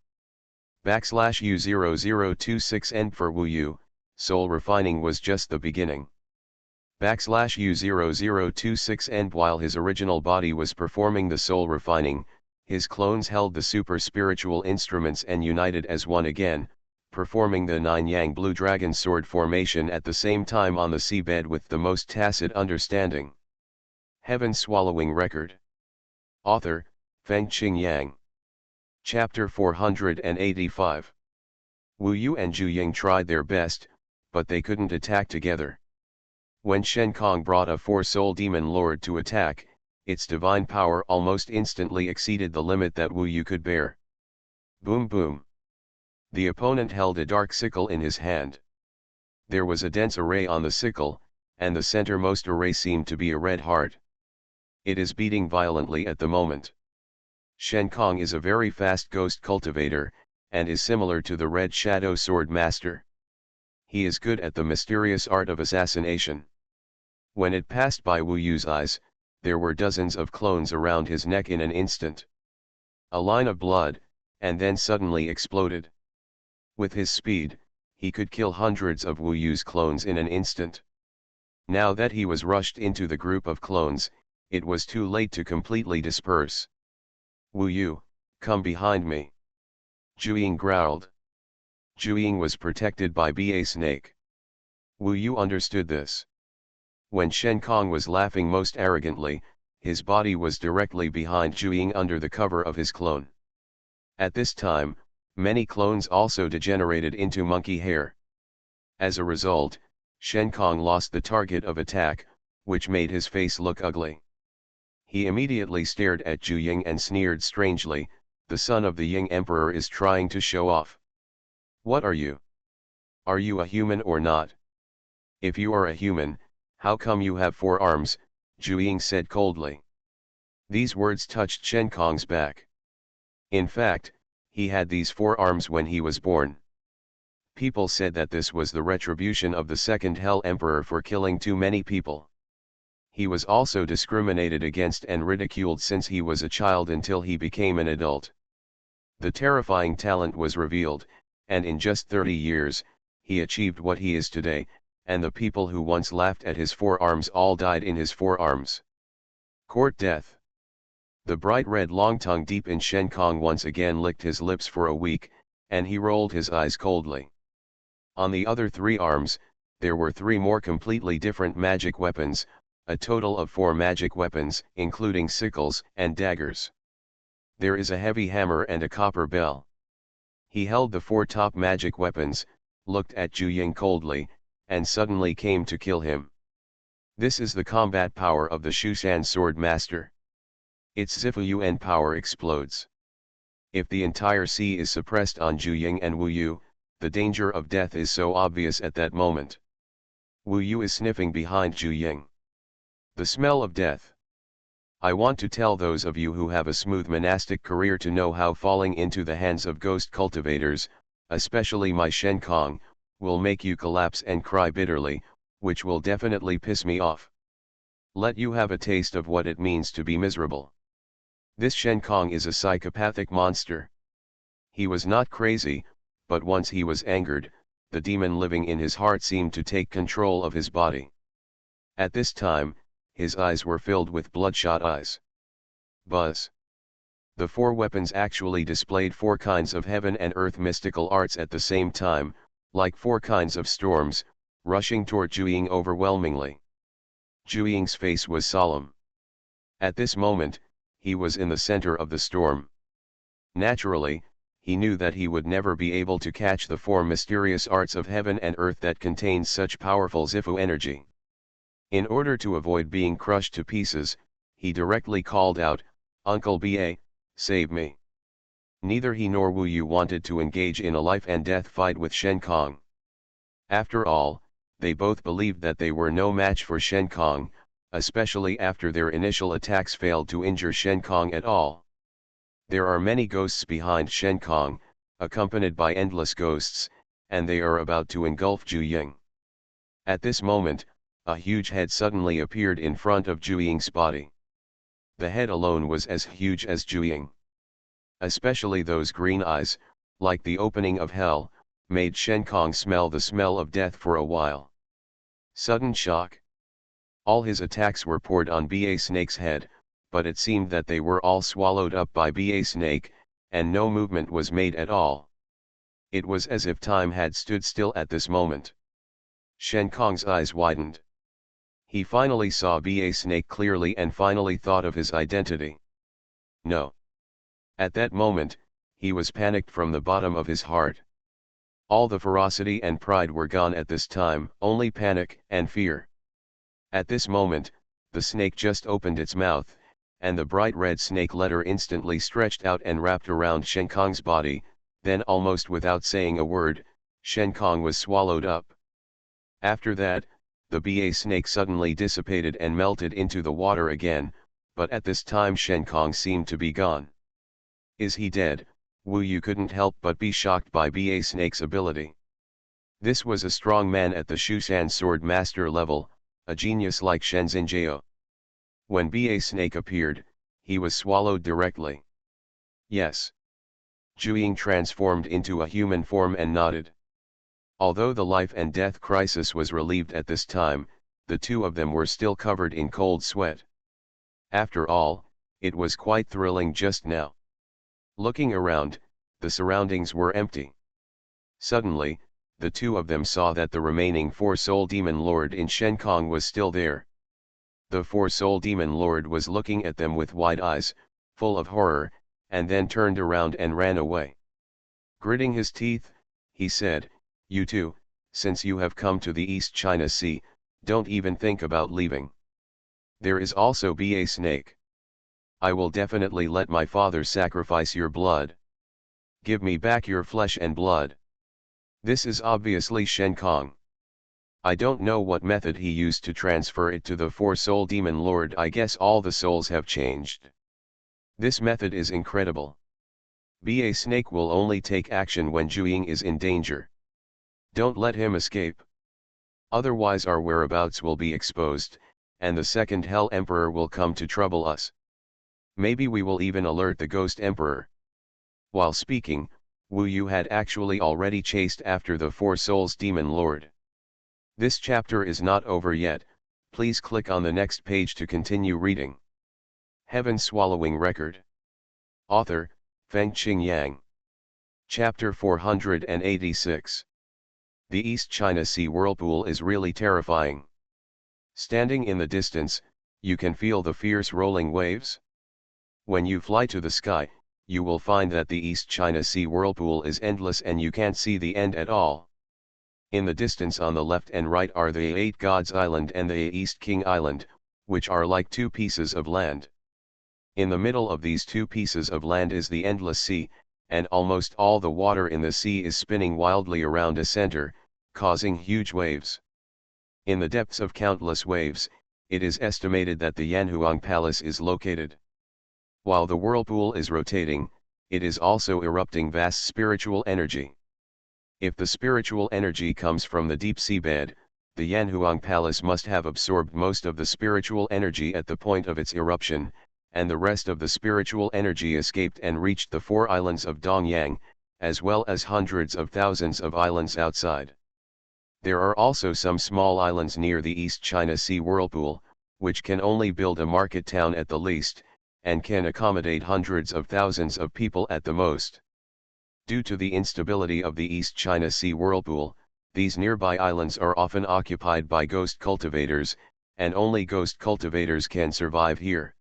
\U0026N for Wu Yu, soul refining was just the beginning. \U0026N while his original body was performing the soul refining, his clones held the super spiritual instruments and united as one again, performing the nine-yang blue dragon sword formation at the same time on the seabed with the most tacit understanding. Heaven Swallowing Record. Author, Fengqing Yang. Chapter 485. Wu Yu and Zhu Ying tried their best, but they couldn't attack together. When Shen Kong brought a four-soul demon lord to attack, its divine power almost instantly exceeded the limit that Wu Yu could bear. Boom boom. The opponent held a dark sickle in his hand. There was a dense array on the sickle, and the centermost array seemed to be a red heart. It is beating violently at the moment. Shen Kong is a very fast ghost cultivator, and is similar to the Red Shadow Sword Master. He is good at the mysterious art of assassination. When it passed by Wu Yu's eyes, there were dozens of clones around his neck in an instant. A line of blood, and then suddenly exploded. With his speed, he could kill hundreds of Wu Yu's clones in an instant. Now that he was rushed into the group of clones, it was too late to completely disperse. Wu Yu, come behind me. Zhu Ying growled. Zhu Ying was protected by Ba Snake. Wu Yu understood this. When Shen Kong was laughing most arrogantly, his body was directly behind Zhu Ying under the cover of his clone. At this time, many clones also degenerated into monkey hair. As a result, Shen Kong lost the target of attack, which made his face look ugly. He immediately stared at Zhu Ying and sneered strangely, "The son of the Ying Emperor is trying to show off. What are you? Are you a human or not? If you are a human, how come you have 4 arms?" Zhu Ying said coldly. These words touched Shen Kong's back. In fact, he had these 4 arms when he was born. People said that this was the retribution of the second Hell Emperor for killing too many people. He was also discriminated against and ridiculed since he was a child until he became an adult. The terrifying talent was revealed, and in just 30 years, he achieved what he is today, and the people who once laughed at his 4 arms all died in his 4 arms. Court death. The bright red long tongue deep in Shen Kong once again licked his lips for a week, and he rolled his eyes coldly. On the other 3 arms, there were 3 more completely different magic weapons, a total of 4 magic weapons, including sickles and daggers. There is a heavy hammer and a copper bell. He held the 4 top magic weapons, looked at Zhu Ying coldly, and suddenly came to kill him. This is the combat power of the Shushan Sword Master. Its Zifu power explodes. If the entire sea is suppressed on Zhu Ying and Wu Yu, the danger of death is so obvious at that moment. Wu Yu is sniffing behind Zhu Ying. The smell of death. I want to tell those of you who have a smooth monastic career to know how falling into the hands of ghost cultivators, especially my Shen Kong, will make you collapse and cry bitterly, which will definitely piss me off. Let you have a taste of what it means to be miserable. This Shen Kong is a psychopathic monster. He was not crazy, but once he was angered, the demon living in his heart seemed to take control of his body. At this time, his eyes were filled with bloodshot eyes. Buzz. The four weapons actually displayed four kinds of heaven and earth mystical arts at the same time, like four kinds of storms, rushing toward Zhu Ying overwhelmingly. Zhu Ying's face was solemn. At this moment, he was in the center of the storm. Naturally, he knew that he would never be able to catch the four mysterious arts of heaven and earth that contained such powerful Zifu energy. In order to avoid being crushed to pieces, he directly called out, "Uncle Ba, save me." Neither he nor Wu Yu wanted to engage in a life and death fight with Shen Kong. After all, they both believed that they were no match for Shen Kong, especially after their initial attacks failed to injure Shen Kong at all. There are many ghosts behind Shen Kong, accompanied by endless ghosts, and they are about to engulf Zhu Ying. At this moment, a huge head suddenly appeared in front of Zhu Ying's body. The head alone was as huge as Zhu Ying. Especially those green eyes, like the opening of hell, made Shen Kong smell the smell of death for a while. Sudden shock. All his attacks were poured on Ba Snake's head, but it seemed that they were all swallowed up by Ba Snake, and no movement was made at all. It was as if time had stood still at this moment. Shen Kong's eyes widened. He finally saw Ba Snake clearly and finally thought of his identity. No. At that moment, he was panicked from the bottom of his heart. All the ferocity and pride were gone at this time, only panic and fear. At this moment, the snake just opened its mouth, and the bright red snake letter instantly stretched out and wrapped around Shen Kong's body, then almost without saying a word, Shen Kong was swallowed up. After that, the Ba snake suddenly dissipated and melted into the water again, but at this time Shen Kong seemed to be gone. Is he dead? Wu Yu couldn't help but be shocked by Ba snake's ability. This was a strong man at the Shushan Sword Master level, a genius like Shen Xinjiao. When Ba Snake appeared, he was swallowed directly. Yes. Zhu Ying transformed into a human form and nodded. Although the life and death crisis was relieved at this time, the two of them were still covered in cold sweat. After all, it was quite thrilling just now. Looking around, the surroundings were empty. Suddenly, the two of them saw that the remaining four-soul demon lord in Shen Kong was still there. The four-soul demon lord was looking at them with wide eyes, full of horror, and then turned around and ran away. Gritting his teeth, he said, "You two, since you have come to the East China Sea, don't even think about leaving. There is also Ba Snake. I will definitely let my father sacrifice your blood. Give me back your flesh and blood." This is obviously Shen Kong. I don't know what method he used to transfer it to the four-soul demon lord. I guess all the souls have changed. This method is incredible. Ba Snake will only take action when Zhu Ying is in danger. Don't let him escape. Otherwise our whereabouts will be exposed, and the second Hell Emperor will come to trouble us. Maybe we will even alert the Ghost Emperor. While speaking, Wu Yu had actually already chased after the Four Souls Demon Lord. This chapter is not over yet, please click on the next page to continue reading. Heaven Swallowing Record. Author, Fengqing Yang. Chapter 486. The East China Sea whirlpool is really terrifying. Standing in the distance, you can feel the fierce rolling waves. When you fly to the sky, you will find that the East China Sea whirlpool is endless and you can't see the end at all. In the distance on the left and right are the Eight Gods Island and the East King Island, which are like two pieces of land. In the middle of these two pieces of land is the endless sea, and almost all the water in the sea is spinning wildly around a center, causing huge waves. In the depths of countless waves, it is estimated that the Yanhuang Palace is located. While the whirlpool is rotating, it is also erupting vast spiritual energy. If the spiritual energy comes from the deep seabed, the Yanhuang Palace must have absorbed most of the spiritual energy at the point of its eruption, and the rest of the spiritual energy escaped and reached the four islands of Dongyang, as well as hundreds of thousands of islands outside. There are also some small islands near the East China Sea whirlpool, which can only build a market town at the least, and can accommodate hundreds of thousands of people at the most. Due to the instability of the East China Sea whirlpool, these nearby islands are often occupied by ghost cultivators, and only ghost cultivators can survive here.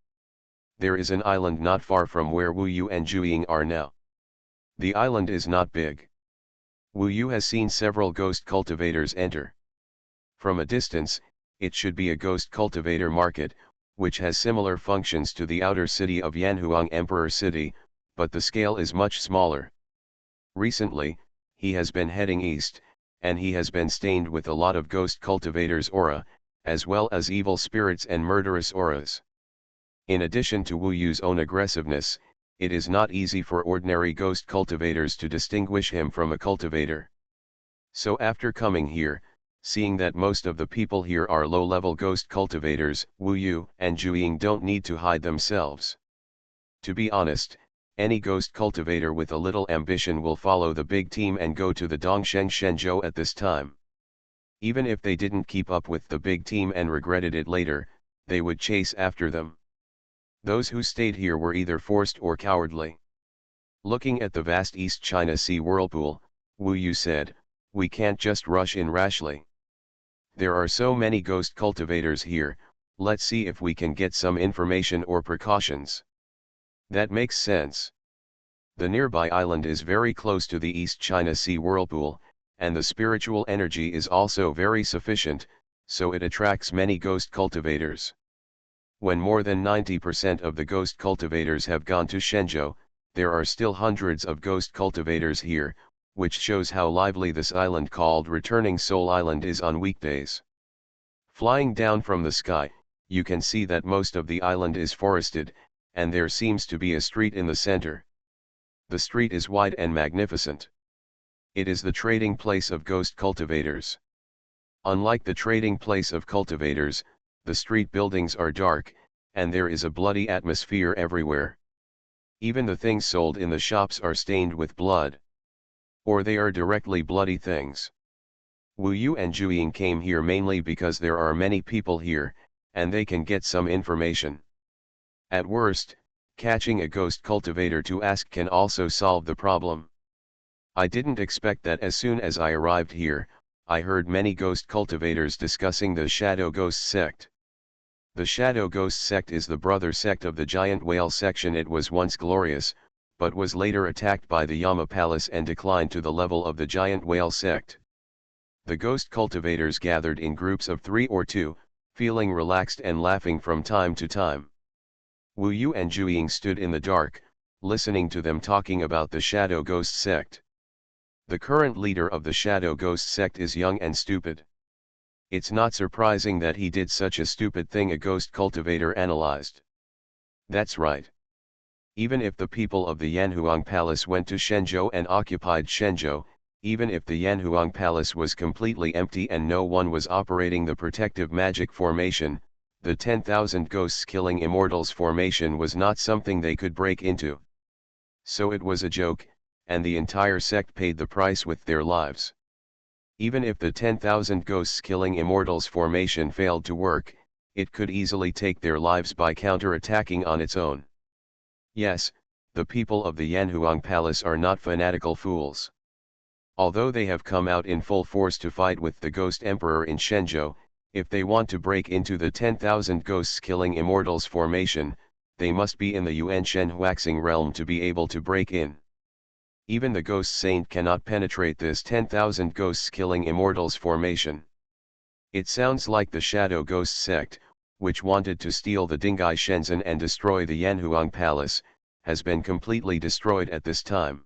There is an island not far from where Wu Yu and Zhu are now. The island is not big. Wu Yu has seen several ghost cultivators enter. From a distance, it should be a ghost cultivator market, which has similar functions to the outer city of Yanhuang Emperor City, but the scale is much smaller. Recently, he has been heading east, and he has been stained with a lot of ghost cultivators' aura, as well as evil spirits and murderous auras. In addition to Wu Yu's own aggressiveness, it is not easy for ordinary ghost cultivators to distinguish him from a cultivator. So after coming here, seeing that most of the people here are low-level ghost cultivators, Wu Yu and Zhu don't need to hide themselves. To be honest, any ghost cultivator with a little ambition will follow the big team and go to the Dongsheng Shenzhou at this time. Even if they didn't keep up with the big team and regretted it later, they would chase after them. Those who stayed here were either forced or cowardly. Looking at the vast East China Sea whirlpool, Wu Yu said, "We can't just rush in rashly. There are so many ghost cultivators here, let's see if we can get some information or precautions." That makes sense. The nearby island is very close to the East China Sea whirlpool, and the spiritual energy is also very sufficient, so it attracts many ghost cultivators. When more than 90% of the ghost cultivators have gone to Shenzhou, there are still hundreds of ghost cultivators here, which shows how lively this island called Returning Soul Island is on weekdays. Flying down from the sky, you can see that most of the island is forested, and there seems to be a street in the center. The street is wide and magnificent. It is the trading place of ghost cultivators. Unlike the trading place of cultivators, the street buildings are dark, and there is a bloody atmosphere everywhere. Even the things sold in the shops are stained with blood. Or they are directly bloody things. Wu Yu and Zhu came here mainly because there are many people here, and they can get some information. At worst, catching a ghost cultivator to ask can also solve the problem. I didn't expect that. As soon as I arrived here, I heard many ghost cultivators discussing the Shadow Ghost sect. The Shadow Ghost sect is the brother sect of the Giant Whale section. It was once glorious, but was later attacked by the Yama Palace and declined to the level of the Giant Whale sect. The ghost cultivators gathered in groups of 3 or 2, feeling relaxed and laughing from time to time. Wu Yu and Zhu stood in the dark, listening to them talking about the Shadow Ghost sect. The current leader of the Shadow Ghost sect is young and stupid. It's not surprising that he did such a stupid thing, a ghost cultivator analyzed. That's right. Even if the people of the Yanhuang Palace went to Shenzhou and occupied Shenzhou, even if the Yanhuang Palace was completely empty and no one was operating the protective magic formation, the 10,000 ghosts killing immortals formation was not something they could break into. So it was a joke, and the entire sect paid the price with their lives. Even if the 10,000 ghosts killing immortals formation failed to work, it could easily take their lives by counter-attacking on its own. Yes, the people of the Yanhuang Palace are not fanatical fools. Although they have come out in full force to fight with the Ghost Emperor in Shenzhou, if they want to break into the 10,000 ghosts killing immortals formation, they must be in the Yuan Shen Huaxing realm to be able to break in. Even the ghost saint cannot penetrate this 10,000 ghosts killing immortals formation. It sounds like the Shadow Ghost sect, which wanted to steal the Dingai Shenzhen and destroy the Yanhuang Palace, has been completely destroyed at this time.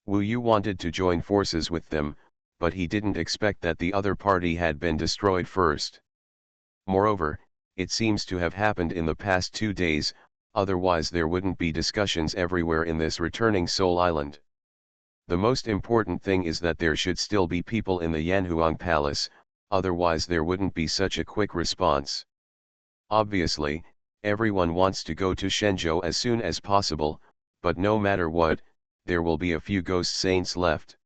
Wu Yu wanted to join forces with them, but he didn't expect that the other party had been destroyed first. Moreover, it seems to have happened in the past 2 days, otherwise there wouldn't be discussions everywhere in this returning Soul Island. The most important thing is that there should still be people in the Yanhuang Palace, otherwise there wouldn't be such a quick response. Obviously, everyone wants to go to Shenzhou as soon as possible, but no matter what, there will be a few ghost saints left.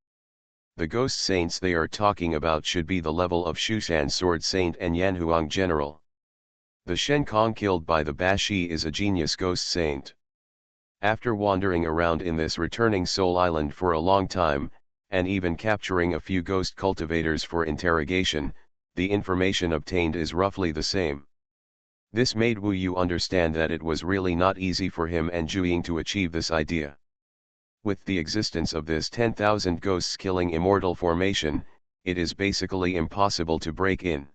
The ghost saints they are talking about should be the level of Shushan Sword Saint and Yanhuang General. The Shen Kong killed by the Bashi is a genius ghost saint. After wandering around in this returning Soul Island for a long time, and even capturing a few ghost cultivators for interrogation, the information obtained is roughly the same. This made Wu Yu understand that it was really not easy for him and Zhu to achieve this idea. With the existence of this 10,000 ghosts killing immortal formation, it is basically impossible to break in.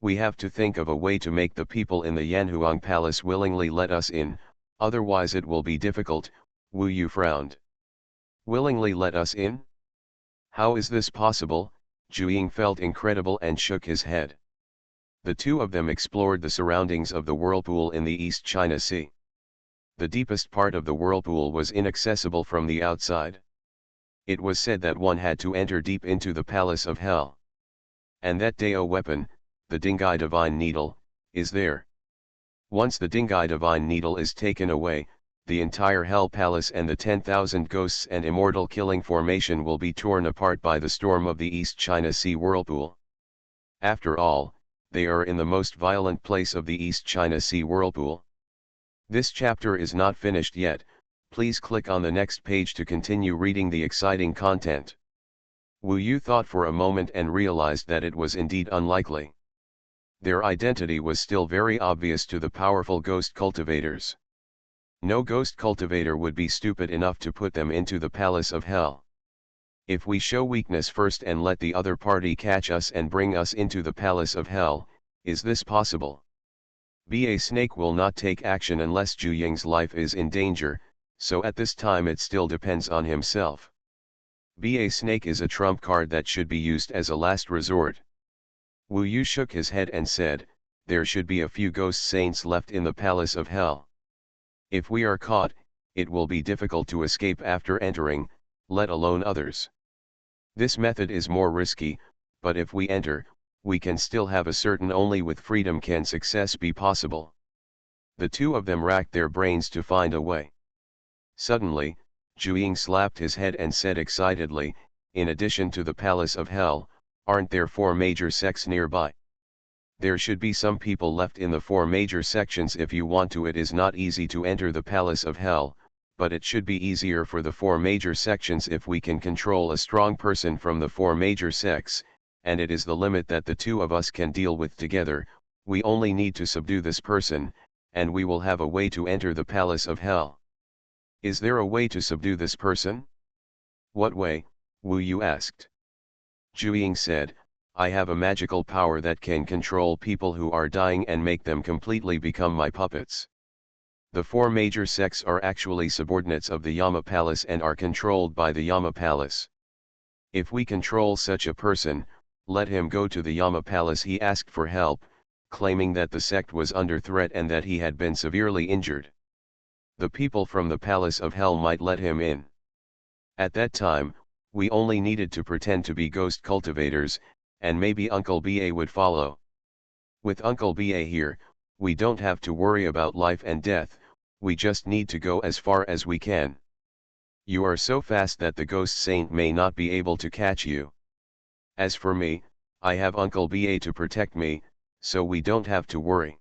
We have to think of a way to make the people in the Yanhuang Palace willingly let us in, otherwise it will be difficult. Wu Yu frowned. Willingly let us in? How is this possible? Zhu felt incredible and shook his head. The two of them explored the surroundings of the whirlpool in the East China Sea. The deepest part of the whirlpool was inaccessible from the outside. It was said that one had to enter deep into the palace of hell. And that Dao weapon, the Dingai Divine Needle, is there. Once the Dingai Divine Needle is taken away, the entire Hell Palace and the 10,000 ghosts and immortal killing formation will be torn apart by the storm of the East China Sea whirlpool. After all, they are in the most violent place of the East China Sea whirlpool. This chapter is not finished yet, please click on the next page to continue reading the exciting content. Wu Yu thought for a moment and realized that it was indeed unlikely. Their identity was still very obvious to the powerful ghost cultivators. No ghost cultivator would be stupid enough to put them into the palace of hell. If we show weakness first and let the other party catch us and bring us into the palace of hell, is this possible? Ba Snake will not take action unless Zhu Ying's life is in danger, so at this time it still depends on himself. Ba Snake is a trump card that should be used as a last resort. Wu Yu shook his head and said, there should be a few ghost saints left in the palace of hell. If we are caught, it will be difficult to escape after entering, let alone others. This method is more risky, but if we enter, we can still have a certain only with freedom can success be possible. The two of them racked their brains to find a way. Suddenly, Zhu slapped his head and said excitedly, in addition to the palace of hell, aren't there 4 major sects nearby? There should be some people left in the 4 major sections if you want to. It is not easy to enter the palace of hell, but it should be easier for the 4 major sections if we can control a strong person from the 4 major sects, and it is the limit that the two of us can deal with together. We only need to subdue this person, and we will have a way to enter the palace of hell. Is there a way to subdue this person? What way? Wu Yu asked. Zhu said, I have a magical power that can control people who are dying and make them completely become my puppets. The 4 major sects are actually subordinates of the Yama Palace and are controlled by the Yama Palace. If we control such a person, let him go to the Yama Palace. He asked for help, claiming that the sect was under threat and that he had been severely injured. The people from the Palace of Hell might let him in. At that time, we only needed to pretend to be ghost cultivators, and maybe Uncle Ba would follow. With Uncle Ba here, we don't have to worry about life and death, we just need to go as far as we can. You are so fast that the ghost saint may not be able to catch you. As for me, I have Uncle Ba to protect me, so we don't have to worry.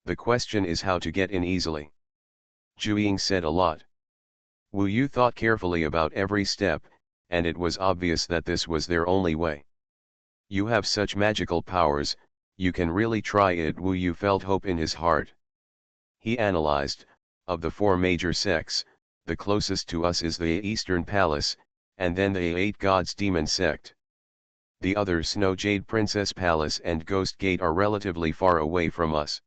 The question is how to get in easily. Zhu said a lot. Wu Yu thought carefully about every step, and it was obvious that this was their only way. You have such magical powers, you can really try it. Wu Yu felt hope in his heart. He analyzed, of the 4 major sects, the closest to us is the Eastern Palace, and then the 8 Gods Demon Sect. The other Snow Jade Princess Palace and Ghost Gate are relatively far away from us.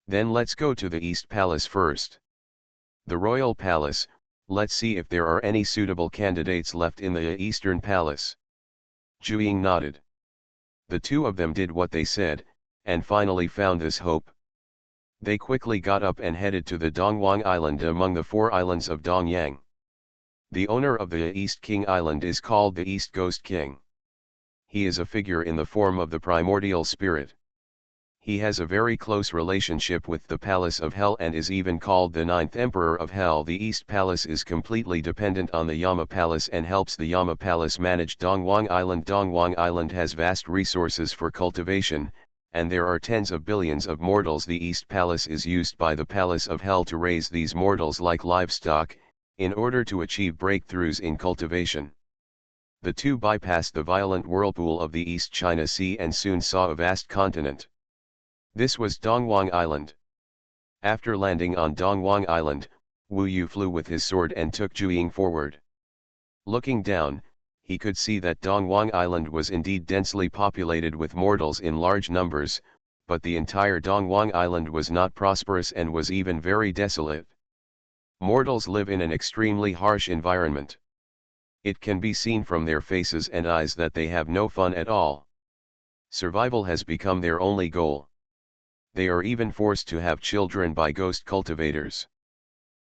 Then let's go to the East Palace first. The Royal Palace, let's see if there are any suitable candidates left in the Eastern Palace. Zhu nodded. The two of them did what they said, and finally found this hope. They quickly got up and headed to the Dongwang Island among the 4 islands of Dongyang. The owner of the East King Island is called the East Ghost King. He is a figure in the form of the primordial spirit. He has a very close relationship with the Palace of Hell and is even called the 9th Emperor of Hell. The East Palace is completely dependent on the Yama Palace and helps the Yama Palace manage Dongwang Island. Dongwang Island has vast resources for cultivation, and there are tens of billions of mortals. The East Palace is used by the Palace of Hell to raise these mortals like livestock, in order to achieve breakthroughs in cultivation. The two bypassed the violent whirlpool of the East China Sea and soon saw a vast continent. This was Dongwang Island. After landing on Dongwang Island, Wu Yu flew with his sword and took Zhu forward. Looking down, he could see that Dongwang Island was indeed densely populated with mortals in large numbers, but the entire Dongwang Island was not prosperous and was even very desolate. Mortals live in an extremely harsh environment. It can be seen from their faces and eyes that they have no fun at all. Survival has become their only goal. They are even forced to have children by ghost cultivators.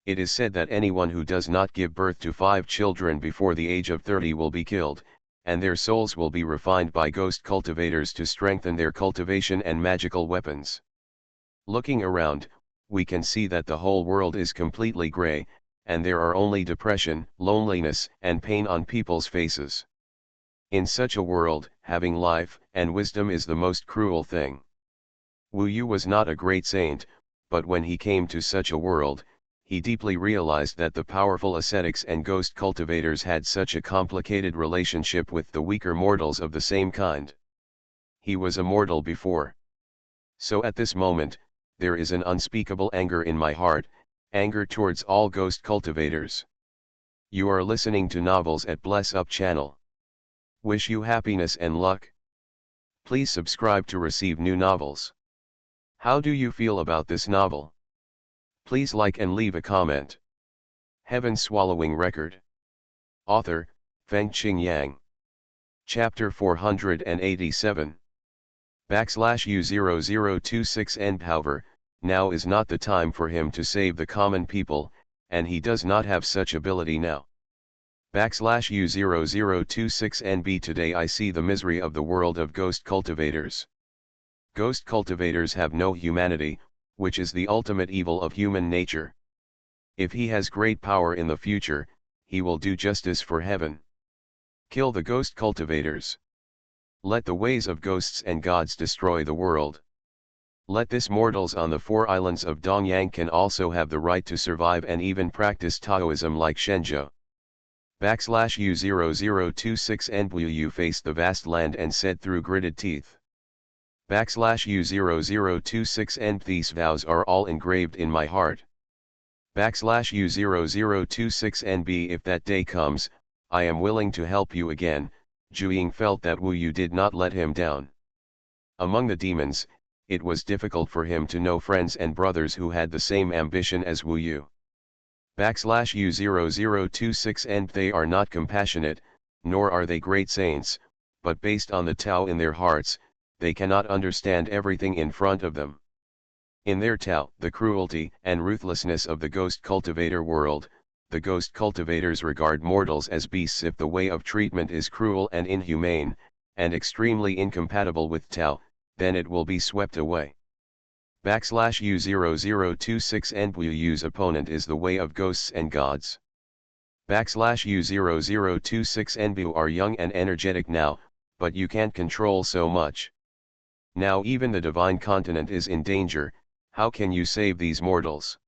It is said that anyone who does not give birth to 5 children before the age of 30 will be killed, and their souls will be refined by ghost cultivators to strengthen their cultivation and magical weapons. Looking around, we can see that the whole world is completely gray, and there are only depression, loneliness, and pain on people's faces. In such a world, having life and wisdom is the most cruel thing. Wu Yu was not a great saint, but when he came to such a world, he deeply realized that the powerful ascetics and ghost cultivators had such a complicated relationship with the weaker mortals of the same kind. He was a mortal before. So at this moment, there is an unspeakable anger in my heart, anger towards all ghost cultivators. You are listening to Novels at Bless Up channel. Wish you happiness and luck. Please subscribe to receive new novels. How do you feel about this novel? Please like and leave a comment. Heaven Swallowing Record. Author, Fengqing Yang. Chapter 487. /U0026N. However, now is not the time for him to save the common people, and he does not have such ability now. /U0026NB. Today I see the misery of the world of ghost cultivators. Ghost cultivators have no humanity, which is the ultimate evil of human nature. If he has great power in the future, he will do justice for heaven. Kill the ghost cultivators. Let the ways of ghosts and gods destroy the world. Let this mortals on the 4 islands of Dongyang can also have the right to survive and even practice Taoism like Shenzhou. /U0026N. Wu Yu faced the vast land and said through gritted teeth. /U0026N. These vows are all engraved in my heart. /U0026NB. If that day comes, I am willing to help you again. Zhu felt that Wu Yu did not let him down. Among the demons, it was difficult for him to know friends and brothers who had the same ambition as Wu Yu. /U0026N. They are not compassionate, nor are they great saints, but based on the Tao in their hearts, they cannot understand everything in front of them. In their Tao, the cruelty and ruthlessness of the ghost cultivator world, the ghost cultivators regard mortals as beasts. If the way of treatment is cruel and inhumane, and extremely incompatible with Tao, then it will be swept away. /U0026N. Wu Yu's opponent is the way of ghosts and gods. /U0026N. You are young and energetic now, but you can't control so much. Now even the divine continent is in danger. How can you save these mortals?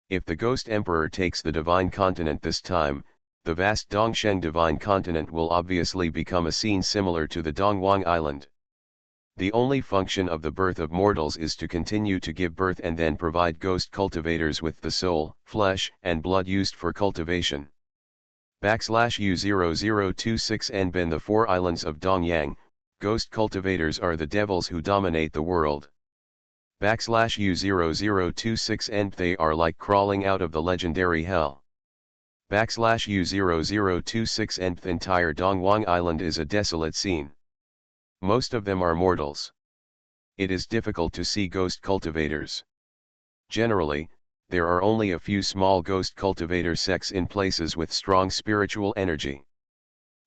If the Ghost Emperor takes the divine continent this time, the vast Dongsheng divine continent will obviously become a scene similar to the Dongwang Island. The only function of the birth of mortals is to continue to give birth and then provide ghost cultivators with the soul, flesh, and blood used for cultivation. /U0026 and Ben the four islands of Dongyang, ghost cultivators are the devils who dominate the world. /U0026 and they are like crawling out of the legendary hell. /U0026 and the entire Dongwang Island is a desolate scene. Most of them are mortals. It is difficult to see ghost cultivators. Generally, there are only a few small ghost cultivator sects in places with strong spiritual energy.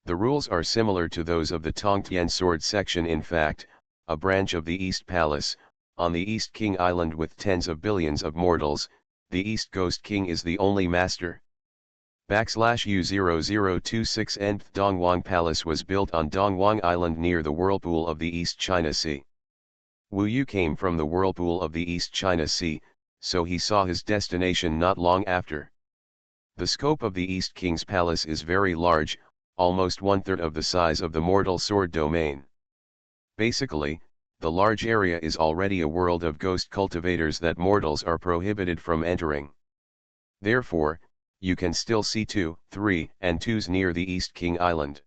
The rules are similar to those of the Tongtian Sword section. In fact, a branch of the East Palace, on the East King Island with tens of billions of mortals, the East Ghost King is the only master. /U0026 nth Dongwang Palace was built on Dongwang Island near the whirlpool of the East China Sea. Wu Yu came from the whirlpool of the East China Sea, so he saw his destination not long after. The scope of the East King's Palace is very large, almost one-third of the size of the mortal sword domain. Basically, the large area is already a world of ghost cultivators that mortals are prohibited from entering. Therefore, you can still see 2, 3, and 2s near the East King Island.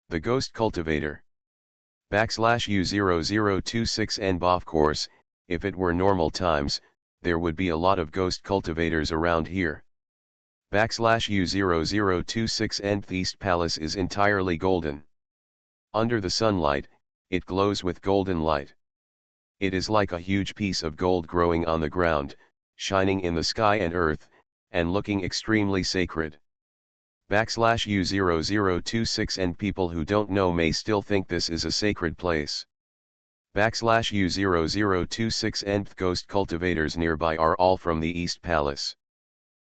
The Ghost Cultivator. /U0026 and of course, if it were normal times, there would be a lot of ghost cultivators around here. /U0026 and the East Palace is entirely golden. Under the sunlight, it glows with golden light. It is like a huge piece of gold growing on the ground, shining in the sky and earth, and looking extremely sacred. /U0026 and people who don't know may still think this is a sacred place. /U0026 and ghost cultivators nearby are all from the East Palace.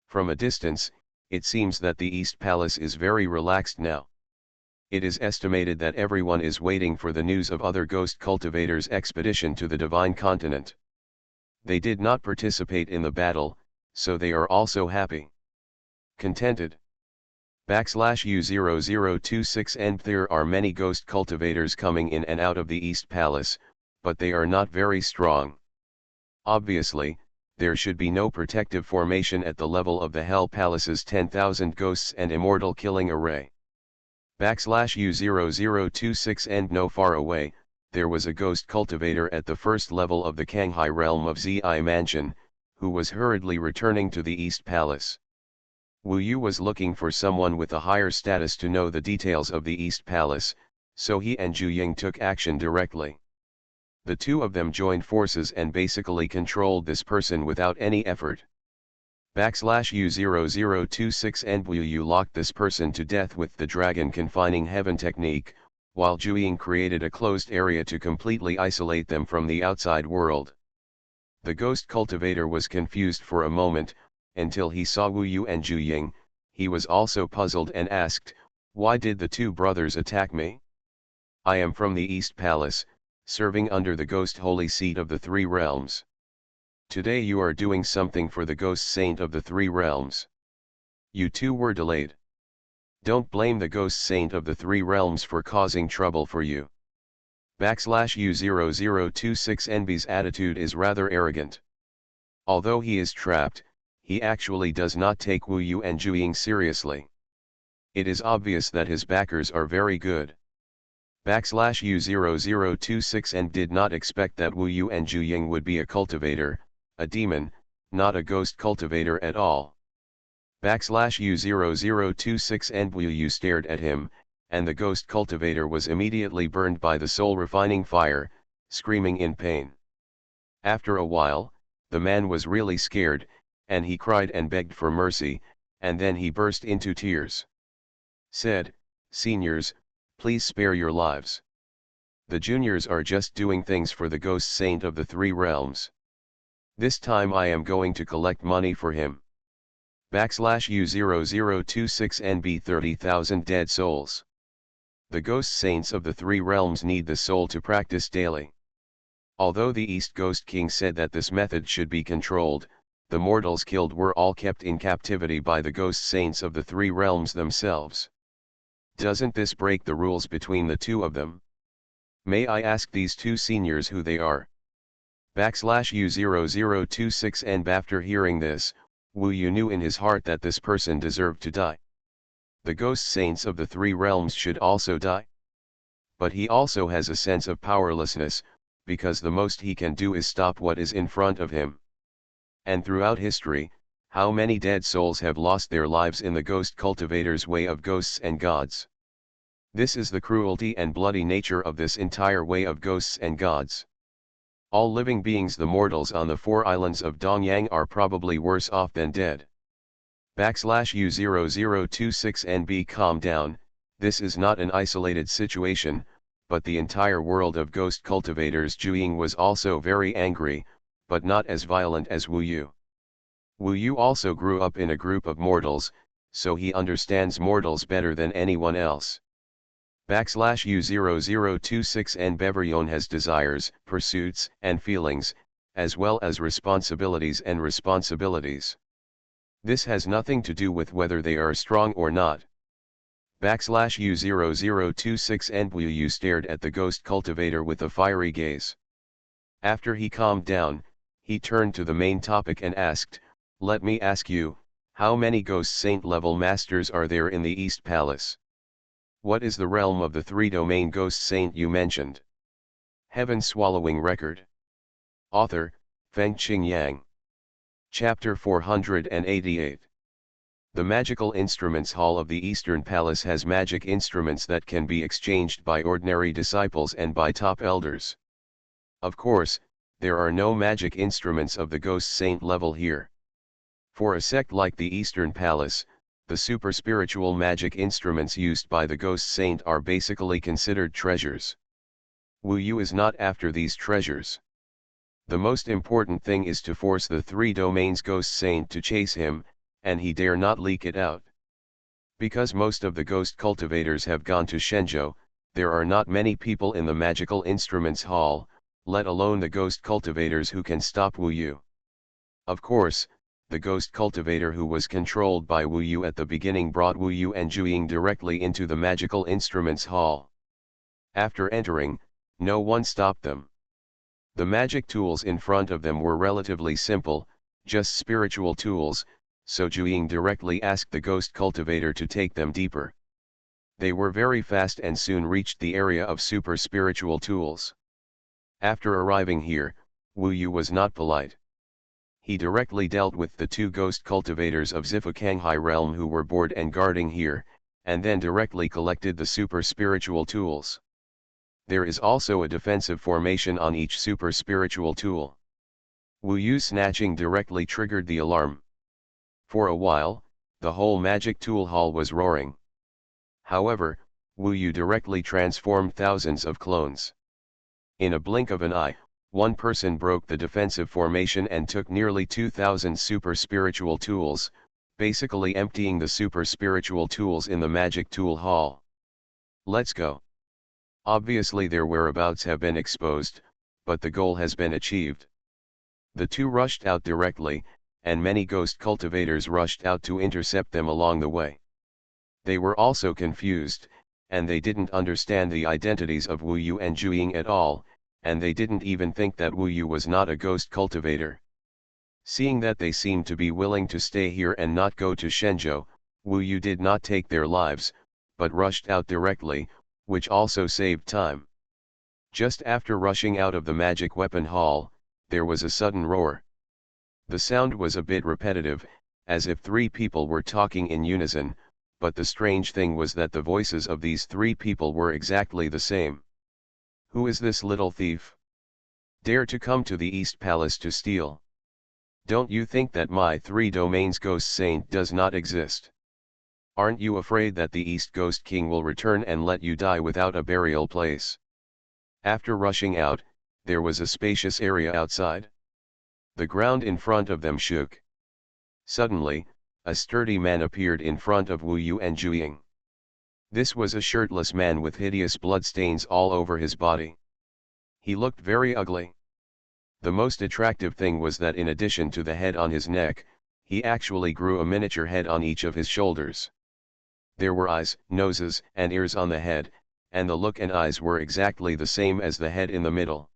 From a distance, it seems that the East Palace is very relaxed now. It is estimated that everyone is waiting for the news of other ghost cultivators' expedition to the Divine Continent. They did not participate in the battle, so they are also happy. Contented. /U0026 and there are many ghost cultivators coming in and out of the East Palace, but they are not very strong. Obviously, there should be no protective formation at the level of the Hell Palace's 10,000 ghosts and immortal killing array. /U0026 and no far away, there was a ghost cultivator at the first level of the Kanghai realm of Zi Mansion, who was hurriedly returning to the East Palace. Wu Yu was looking for someone with a higher status to know the details of the East Palace, so he and Zhu Ying took action directly. The two of them joined forces and basically controlled this person without any effort. /U0026 and Wu Yu locked this person to death with the dragon confining heaven technique, while Zhu Ying created a closed area to completely isolate them from the outside world. The ghost cultivator was confused for a moment, until he saw Wu Yu and Zhu Ying. He was also puzzled and asked, "Why did the two brothers attack me? I am from the East Palace, serving under the ghost holy seat of the three realms. Today you are doing something for the ghost saint of the three realms. You two were delayed. Don't blame the ghost saint of the three realms for causing trouble for you." /U0026 Envy's attitude is rather arrogant. Although he is trapped, he actually does not take Wu Yu and Zhu Ying seriously. It is obvious that his backers are very good. /U0026 and did not expect that Wu Yu and Zhu Ying would be a cultivator, a demon, not a ghost cultivator at all. /U0026 and Wu Yu stared at him, and the ghost cultivator was immediately burned by the soul refining fire, screaming in pain. After a while, the man was really scared, and he cried and begged for mercy, and then he burst into tears. Said, "Seniors, please spare your lives. The juniors are just doing things for the ghost saint of the three realms. This time I am going to collect money for him." /U0026 NB 30,000 dead souls. The ghost saints of the three realms need the soul to practice daily. Although the East Ghost King said that this method should be controlled, the mortals killed were all kept in captivity by the ghost saints of the three realms themselves. Doesn't this break the rules between the two of them? May I ask these two seniors who they are? /U0026 and after hearing this, Wu Yu knew in his heart that this person deserved to die. The ghost saints of the three realms should also die. But he also has a sense of powerlessness, because the most he can do is stop what is in front of him. And throughout history, how many dead souls have lost their lives in the ghost cultivator's way of ghosts and gods? This is the cruelty and bloody nature of this entire way of ghosts and gods. All living beings, the mortals on the four islands of Dongyang, are probably worse off than dead. /U0026NB Calm down, this is not an isolated situation, but the entire world of ghost cultivators. Zhu was also very angry, but not as violent as Wu Yu. Wu Yu also grew up in a group of mortals, so he understands mortals better than anyone else. /U0026N Beveryon has desires, pursuits, and feelings, as well as responsibilities and responsibilities. This has nothing to do with whether they are strong or not. /U0026N Wu Yu stared at the ghost cultivator with a fiery gaze. After he calmed down, he turned to the main topic and asked, "Let me ask you, how many ghost saint level masters are there in the East Palace? What is the realm of the three-domain ghost saint you mentioned?" Heaven Swallowing Record. Author, Fengqing Yang. Chapter 488. The Magical Instruments Hall of the Eastern Palace has magic instruments that can be exchanged by ordinary disciples and by top elders. Of course, there are no magic instruments of the ghost saint level here. For a sect like the Eastern Palace, the super spiritual magic instruments used by the ghost saint are basically considered treasures. Wu Yu is not after these treasures. The most important thing is to force the three domains ghost saint to chase him, and he dare not leak it out. Because most of the ghost cultivators have gone to Shenzhou, there are not many people in the magical instruments hall, let alone the ghost cultivators who can stop Wu Yu. Of course, the ghost cultivator who was controlled by Wu Yu at the beginning brought Wu Yu and Zhu directly into the magical instruments hall. After entering, no one stopped them. The magic tools in front of them were relatively simple, just spiritual tools, so Zhu directly asked the ghost cultivator to take them deeper. They were very fast and soon reached the area of super spiritual tools. After arriving here, Wu Yu was not polite. He directly dealt with the two ghost cultivators of Zifukanghai realm who were bored and guarding here, and then directly collected the super spiritual tools. There is also a defensive formation on each super spiritual tool. Wu Yu snatching directly triggered the alarm. For a while, the whole magic tool hall was roaring. However, Wu Yu directly transformed thousands of clones. In a blink of an eye, one person broke the defensive formation and took nearly 2,000 super spiritual tools, basically emptying the super spiritual tools in the magic tool hall. Let's go. Obviously their whereabouts have been exposed, but the goal has been achieved. The two rushed out directly, and many ghost cultivators rushed out to intercept them along the way. They were also confused, and they didn't understand the identities of Wu Yu and Zhu at all, and they didn't even think that Wu Yu was not a ghost cultivator. Seeing that they seemed to be willing to stay here and not go to Shenzhou, Wu Yu did not take their lives, but rushed out directly, which also saved time. Just after rushing out of the magic weapon hall, there was a sudden roar. The sound was a bit repetitive, as if three people were talking in unison, but the strange thing was that the voices of these three people were exactly the same. Who is this little thief? Dare to come to the East Palace to steal? Don't you think that my three domains ghost saint does not exist? Aren't you afraid that the East Ghost King will return and let you die without a burial place? After rushing out, there was a spacious area outside. The ground in front of them shook. Suddenly, a sturdy man appeared in front of Wu Yu and Zhu. This was a shirtless man with hideous bloodstains all over his body. He looked very ugly. The most attractive thing was that in addition to the head on his neck, he actually grew a miniature head on each of his shoulders. There were eyes, noses, and ears on the head, and the look and eyes were exactly the same as the head in the middle.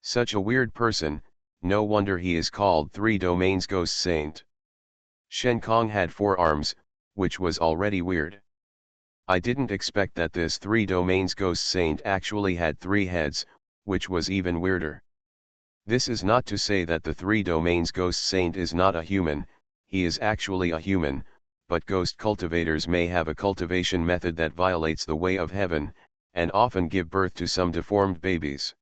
Such a weird person, no wonder he is called Three Domains Ghost Saint. Shen Kong had 4 arms, which was already weird. I didn't expect that this Three Domains Ghost Saint actually had 3 heads, which was even weirder. This is not to say that the Three Domains Ghost Saint is not a human, he is actually a human, but ghost cultivators may have a cultivation method that violates the way of heaven, and often give birth to some deformed babies.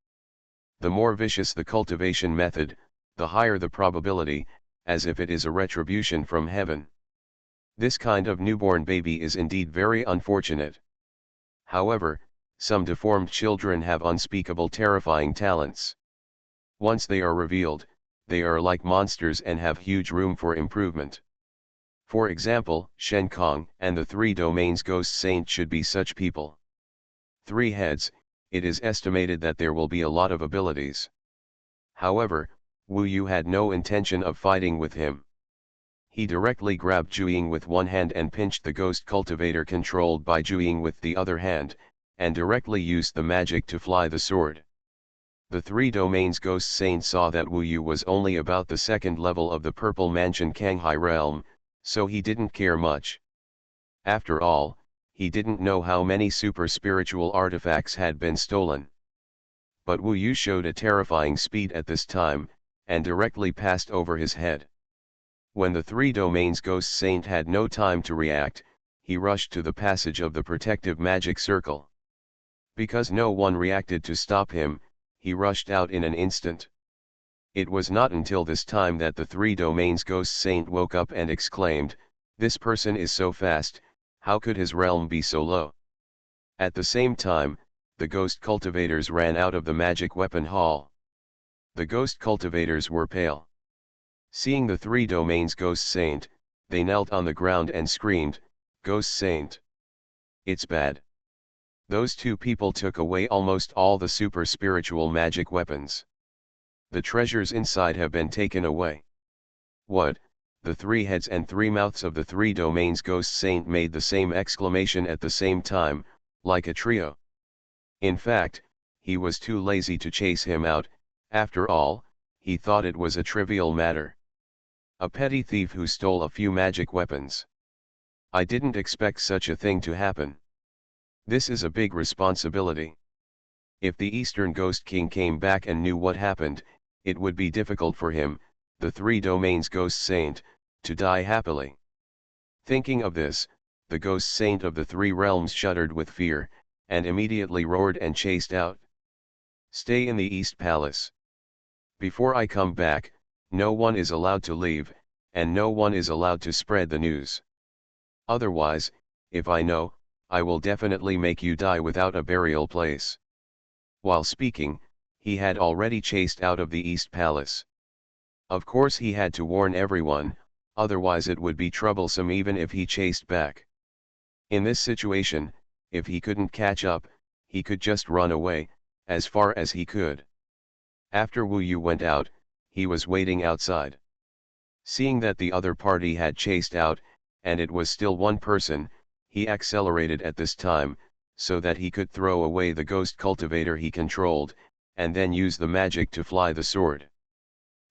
The more vicious the cultivation method, the higher the probability, as if it is a retribution from heaven. This kind of newborn baby is indeed very unfortunate. However, some deformed children have unspeakable terrifying talents. Once they are revealed, they are like monsters and have huge room for improvement. For example, Shen Kong and the Three Domains Ghost Saint should be such people. 3 heads, it is estimated that there will be a lot of abilities. However, Wu Yu had no intention of fighting with him. He directly grabbed Zhu with one hand and pinched the ghost cultivator controlled by Zhu with the other hand, and directly used the magic to fly the sword. The Three Domains Ghost Saint saw that Wu Yu was only about the 2nd level of the Purple Mansion Kanghai realm, so he didn't care much. After all, he didn't know how many super spiritual artifacts had been stolen. But Wu Yu showed a terrifying speed at this time, and directly passed over his head. When the Three Domains Ghost Saint had no time to react, he rushed to the passage of the protective magic circle. Because no one reacted to stop him, he rushed out in an instant. It was not until this time that the Three Domains Ghost Saint woke up and exclaimed, "This person is so fast, how could his realm be so low?" At the same time, the ghost cultivators ran out of the magic weapon hall. The ghost cultivators were pale. Seeing the Three Domains Ghost Saint, they knelt on the ground and screamed, "Ghost Saint! It's bad. Those 2 people took away almost all the super spiritual magic weapons. The treasures inside have been taken away." What? The 3 heads and 3 mouths of the Three Domains Ghost Saint made the same exclamation at the same time, like a trio. In fact, he was too lazy to chase him out. After all, he thought it was a trivial matter. A petty thief who stole a few magic weapons. I didn't expect such a thing to happen. This is a big responsibility. If the Eastern Ghost King came back and knew what happened, it would be difficult for him, the Three Domains Ghost Saint, to die happily. Thinking of this, the Ghost Saint of the 3 realms shuddered with fear, and immediately roared and chased out. "Stay in the East Palace. Before I come back, no one is allowed to leave, and no one is allowed to spread the news. Otherwise, if I know, I will definitely make you die without a burial place." While speaking, he had already chased out of the East Palace. Of course he had to warn everyone, otherwise it would be troublesome even if he chased back. In this situation, if he couldn't catch up, he could just run away, as far as he could. After Wu Yu went out, he was waiting outside. Seeing that the other party had chased out, and it was still one person, he accelerated at this time, so that he could throw away the ghost cultivator he controlled, and then use the magic to fly the sword.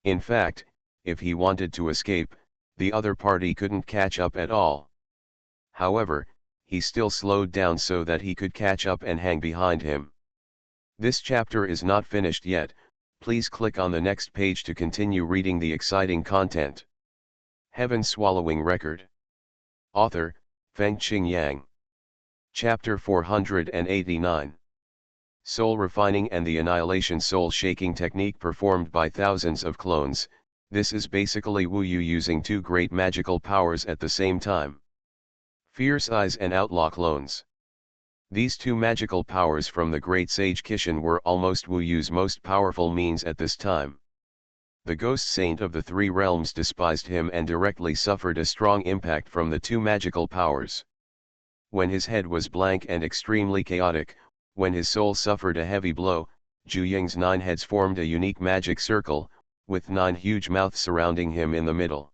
In fact, if he wanted to escape, the other party couldn't catch up at all. However, he still slowed down so that he could catch up and hang behind him. This chapter is not finished yet. Please click on the next page to continue reading the exciting content. Heaven Swallowing Record. Author, Fengqing Yang. Chapter 489. Soul Refining and the Annihilation Soul Shaking Technique performed by thousands of clones. This is basically Wu Yu using 2 great magical powers at the same time. Fierce Eyes and Outlaw Clones. These 2 magical powers from the great sage Kishan were almost Wu Yu's most powerful means at this time. The Ghost Saint of the 3 realms despised him and directly suffered a strong impact from the 2 magical powers. When his head was blank and extremely chaotic, when his soul suffered a heavy blow, Zhu Ying's 9 heads formed a unique magic circle, with 9 huge mouths surrounding him in the middle.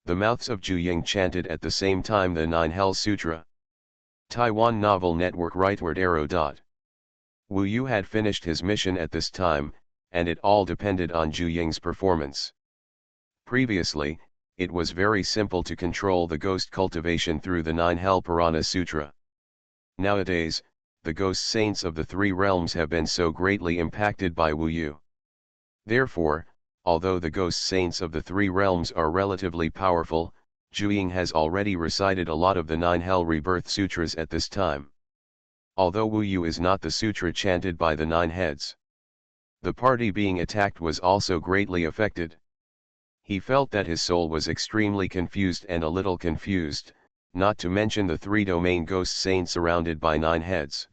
The mouths of Zhu Ying chanted at the same time the 9 Hell Sutra. Taiwan Novel Network rightward arrow. Wu Yu had finished his mission at this time, and it all depended on Zhu Ying's performance. Previously, it was very simple to control the ghost cultivation through the 9 Hell Purana Sutra. Nowadays, the ghost saints of the 3 realms have been so greatly impacted by Wu Yu. Therefore, although the ghost saints of the 3 realms are relatively powerful, Zhu Ying has already recited a lot of the 9 Hell Rebirth Sutras at this time. Although Wu Yu is not the sutra chanted by the 9 heads. The party being attacked was also greatly affected. He felt that his soul was extremely confused and a little confused, not to mention the 3 domain ghost saints surrounded by 9 heads.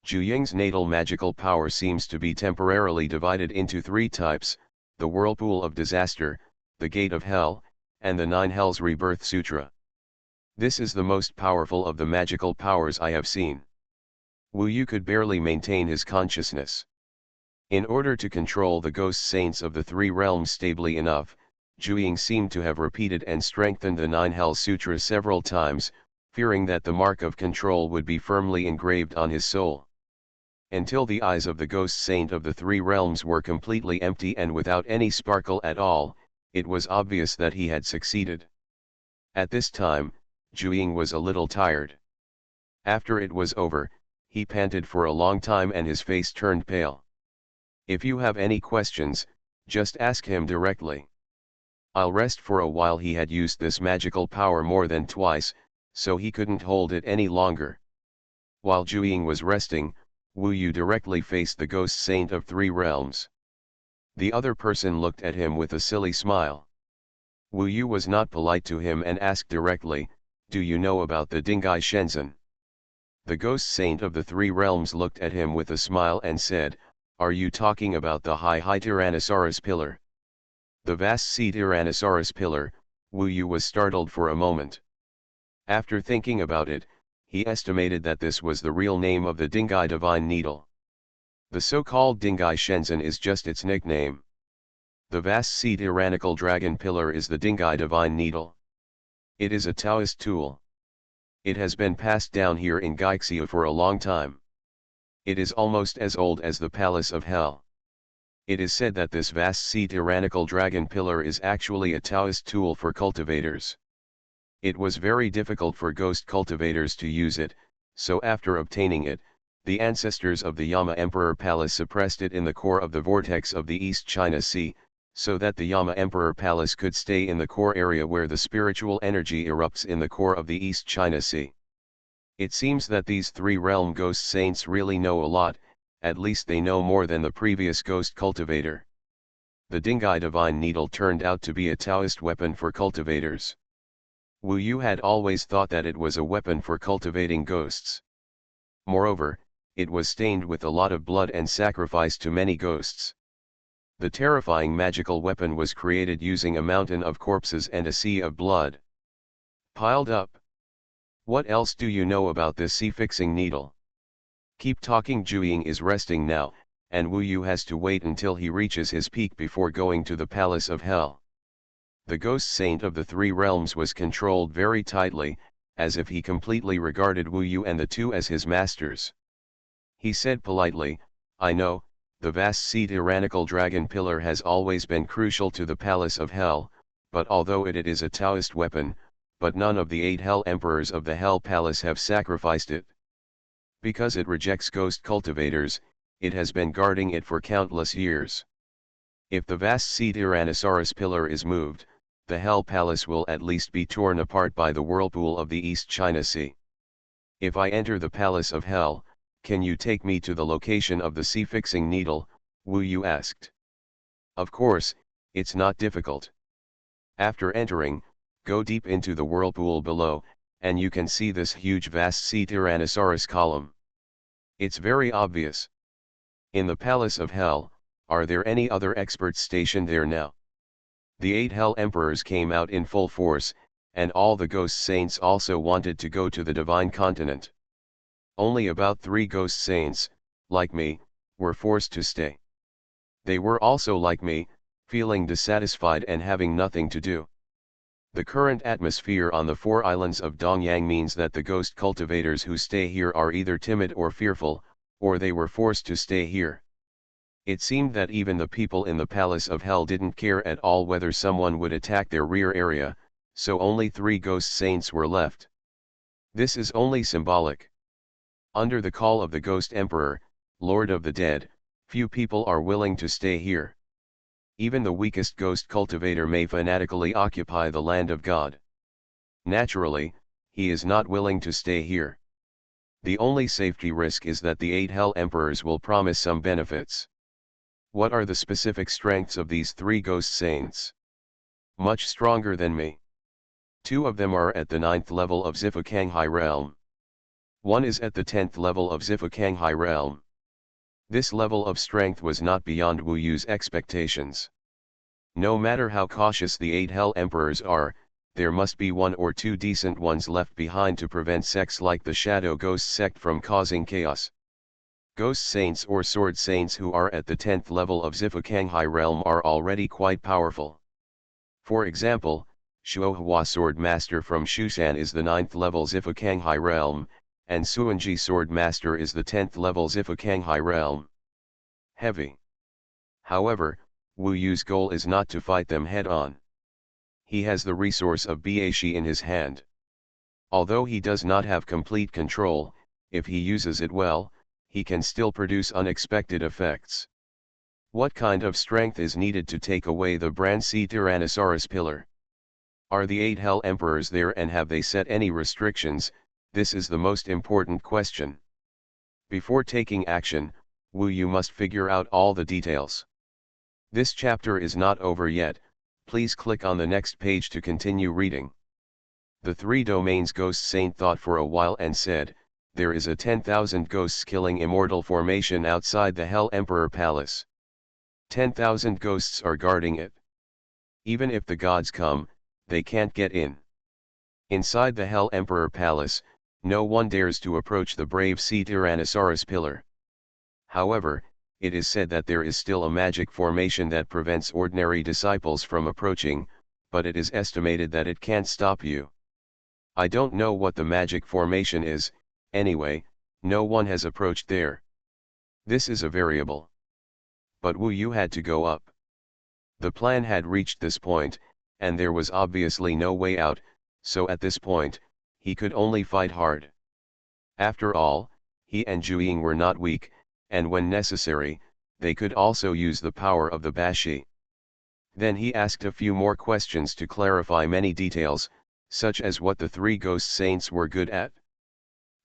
Zhu Ying's natal magical power seems to be temporarily divided into 3 types, the Whirlpool of Disaster, the Gate of Hell, and the 9 Hells Rebirth Sutra. This is the most powerful of the magical powers I have seen. Wu Yu could barely maintain his consciousness. In order to control the ghost saints of the 3 realms stably enough, Zhu Ying seemed to have repeated and strengthened the 9 Hell Sutra several times, fearing that the mark of control would be firmly engraved on his soul. Until the eyes of the ghost saint of the 3 realms were completely empty and without any sparkle at all, it was obvious that he had succeeded. At this time, Zhu Ying was a little tired. After it was over, he panted for a long time and his face turned pale. If you have any questions, just ask him directly. I'll rest for a while. He had used this magical power more than twice, so he couldn't hold it any longer. While Zhu Ying was resting, Wu Yu directly faced the ghost saint of 3 realms. The other person looked at him with a silly smile. Wu Yu was not polite to him and asked directly, "Do you know about the Dingai Shenzhen?" The ghost saint of the 3 realms looked at him with a smile and said, "Are you talking about the high Tyrannosaurus pillar?" The vast sea Tyrannosaurus pillar. Wu Yu was startled for a moment. After thinking about it, he estimated that this was the real name of the Dingai Divine Needle. The so-called Dingai Shenzhen is just its nickname. The vast sea tyrannical dragon pillar is the Dingai Divine Needle. It is a Taoist tool. It has been passed down here in Gaixia for a long time. It is almost as old as the Palace of Hell. It is said that this vast sea tyrannical dragon pillar is actually a Taoist tool for cultivators. It was very difficult for ghost cultivators to use it, so after obtaining it, the ancestors of the Yama Emperor Palace suppressed it in the core of the vortex of the East China Sea, so that the Yama Emperor Palace could stay in the core area where the spiritual energy erupts in the core of the East China Sea. It seems that these 3 realm ghost saints really know a lot, at least they know more than the previous ghost cultivator. The Dingai Divine Needle turned out to be a Taoist weapon for cultivators. Wu Yu had always thought that it was a weapon for cultivating ghosts. Moreover, it was stained with a lot of blood and sacrificed to many ghosts. The terrifying magical weapon was created using a mountain of corpses and a sea of blood piled up. What else do you know about this sea-fixing needle? Keep talking. Zhu Ying is resting now, and Wu Yu has to wait until he reaches his peak before going to the Palace of Hell. The ghost saint of the 3 realms was controlled very tightly, as if he completely regarded Wu Yu and the 2 as his masters. He said politely, "I know, the vast sea tyrannical dragon pillar has always been crucial to the Palace of Hell, but although it is a Taoist weapon, but none of the 8 Hell Emperors of the Hell Palace have sacrificed it. Because it rejects ghost cultivators, it has been guarding it for countless years. If the vast sea Tyrannosaurus pillar is moved, the Hell Palace will at least be torn apart by the whirlpool of the East China Sea. If I enter the Palace of Hell, can you take me to the location of the sea-fixing needle?" Wu Yu asked. "Of course, it's not difficult. After entering, go deep into the whirlpool below, and you can see this huge vast sea Tyrannosaurus column. It's very obvious. In the Palace of Hell, are there any other experts stationed there now?" The 8 Hell Emperors came out in full force, and all the ghost saints also wanted to go to the Divine Continent. Only about 3 ghost saints, like me, were forced to stay. They were also like me, feeling dissatisfied and having nothing to do. The current atmosphere on the 4 islands of Dongyang means that the ghost cultivators who stay here are either timid or fearful, or they were forced to stay here. It seemed that even the people in the Palace of Hell didn't care at all whether someone would attack their rear area, so only 3 ghost saints were left. This is only symbolic. Under the call of the Ghost Emperor, Lord of the Dead, few people are willing to stay here. Even the weakest ghost cultivator may fanatically occupy the land of God. Naturally, he is not willing to stay here. The only safety risk is that the 8 Hell Emperors will promise some benefits. What are the specific strengths of these 3 ghost saints? Much stronger than me. 2 of them are at the 9th level of Zifukanghai realm. 1 is at the 10th level of Zifukanghai realm. This level of strength was not beyond Wu Yu's expectations. No matter how cautious the 8 Hell Emperors are, there must be 1 or 2 decent ones left behind to prevent sects like the Shadow Ghost sect from causing chaos. Ghost Saints or Sword Saints who are at the 10th level of Zifukanghai realm are already quite powerful. For example, Xuanhuan Sword Master from Shushan is the 9th level Zifukanghai realm, and Xuanji Sword Master is the 10th level Zifukanghai realm. Heavy. However, Wu Yu's goal is not to fight them head-on. He has the resource of Baishi in his hand. Although he does not have complete control, if he uses it well, he can still produce unexpected effects. What kind of strength is needed to take away the Brand C Tyrannosaurus pillar? Are the 8 Hell Emperors there and have they set any restrictions? This is the most important question. Before taking action, Wu Yu must figure out all the details. This chapter is not over yet, please click on the next page to continue reading. The 3 domains Ghost Saint thought for a while and said, there is a 10,000 ghosts killing immortal formation outside the Hell Emperor Palace. 10,000 ghosts are guarding it. Even if the gods come, they can't get in. Inside the Hell Emperor Palace, no one dares to approach the brave sea Tyrannosaurus pillar. However, it is said that there is still a magic formation that prevents ordinary disciples from approaching, but it is estimated that it can't stop you. I don't know what the magic formation is, anyway, no one has approached there. This is a variable. But Wu Yu had to go up. The plan had reached this point, and there was obviously no way out, so at this point, he could only fight hard. After all, he and Zhu were not weak, and when necessary, they could also use the power of the Bashi. Then he asked a few more questions to clarify many details, such as what the 3 ghost saints were good at.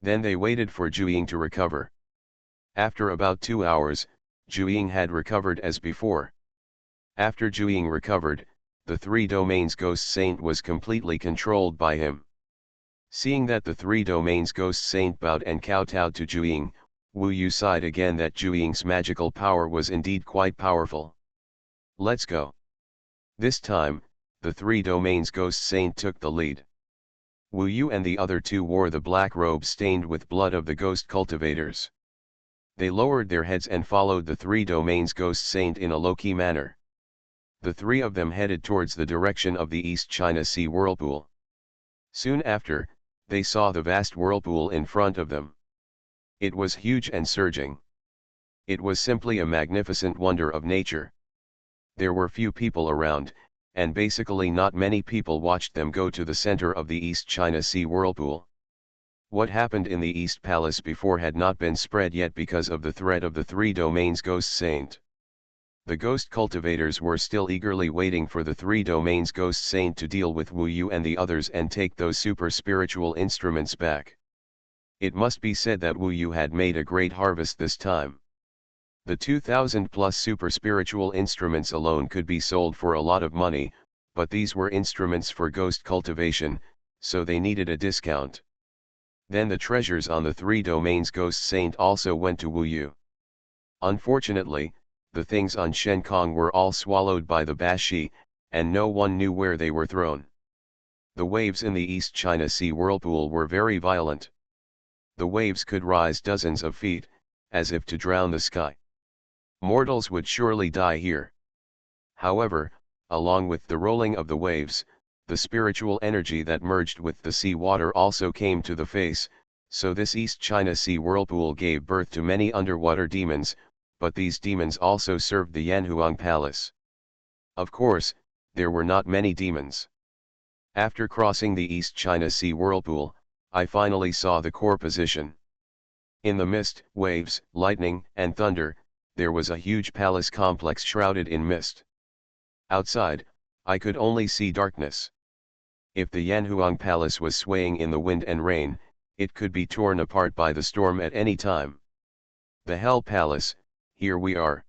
Then they waited for Zhu to recover. After about 2 hours, Zhu had recovered as before. After Zhu recovered, the 3 domains ghost saint was completely controlled by him. Seeing that the 3 domains ghost saint bowed and kowtowed to Zhu, Wu Yu sighed again that Zhu's magical power was indeed quite powerful. Let's go. This time, the 3 domains ghost saint took the lead. Wu Yu and the other 2 wore the black robes stained with blood of the ghost cultivators. They lowered their heads and followed the 3 domains ghost saint in a low-key manner. The 3 of them headed towards the direction of the East China Sea whirlpool. Soon after, they saw the vast whirlpool in front of them. It was huge and surging. It was simply a magnificent wonder of nature. There were few people around, and basically not many people watched them go to the center of the East China Sea whirlpool. What happened in the East Palace before had not been spread yet because of the threat of the 3 domains ghost saint. The ghost cultivators were still eagerly waiting for the 3 domains ghost saint to deal with Wu Yu and the others and take those super spiritual instruments back. It must be said that Wu Yu had made a great harvest this time. The 2,000 plus super spiritual instruments alone could be sold for a lot of money, but these were instruments for ghost cultivation, so they needed a discount. Then the treasures on the 3 domains ghost saint also went to Wu Yu. Unfortunately, the things on Shenkong were all swallowed by the Bashi, and no one knew where they were thrown. The waves in the East China Sea whirlpool were very violent. The waves could rise dozens of feet, as if to drown the sky. Mortals would surely die here. However, along with the rolling of the waves, the spiritual energy that merged with the sea water also came to the face, so this East China Sea whirlpool gave birth to many underwater demons, but these demons also served the Yanhuang Palace. Of course, there were not many demons. After crossing the East China Sea whirlpool, I finally saw the core position. In the mist, waves, lightning, and thunder, there was a huge palace complex shrouded in mist. Outside, I could only see darkness. If the Yanhuang Palace was swaying in the wind and rain, it could be torn apart by the storm at any time. The Hell Palace, here we are.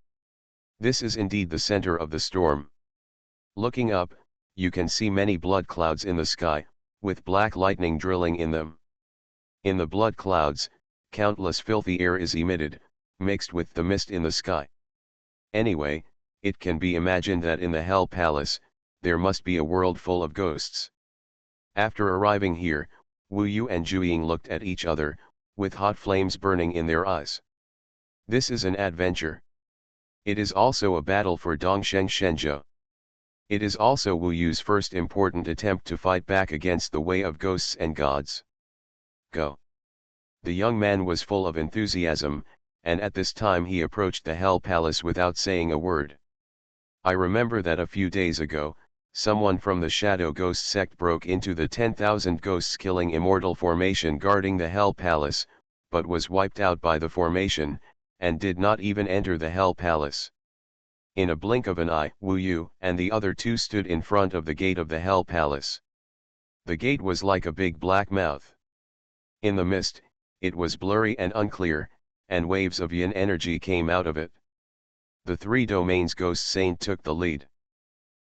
This is indeed the center of the storm. Looking up, you can see many blood clouds in the sky, with black lightning drilling in them. In the blood clouds, countless filthy air is emitted, mixed with the mist in the sky. Anyway, it can be imagined that in the Hell Palace, there must be a world full of ghosts. After arriving here, Wu Yu and Zhu looked at each other, with hot flames burning in their eyes. This is an adventure. It is also a battle for Dongsheng Shenzhou. It is also Wu Yu's first important attempt to fight back against the way of ghosts and gods. Go. The young man was full of enthusiasm, and at this time he approached the Hell Palace without saying a word. I remember that a few days ago, someone from the Shadow Ghost sect broke into the 10,000 ghosts killing Immortal formation guarding the Hell Palace, but was wiped out by the formation, and did not even enter the Hell Palace. In a blink of an eye, Wu Yu and the other two stood in front of the gate of the Hell Palace. The gate was like a big black mouth. In the mist, it was blurry and unclear, and waves of yin energy came out of it. The three domains Ghost Saint took the lead.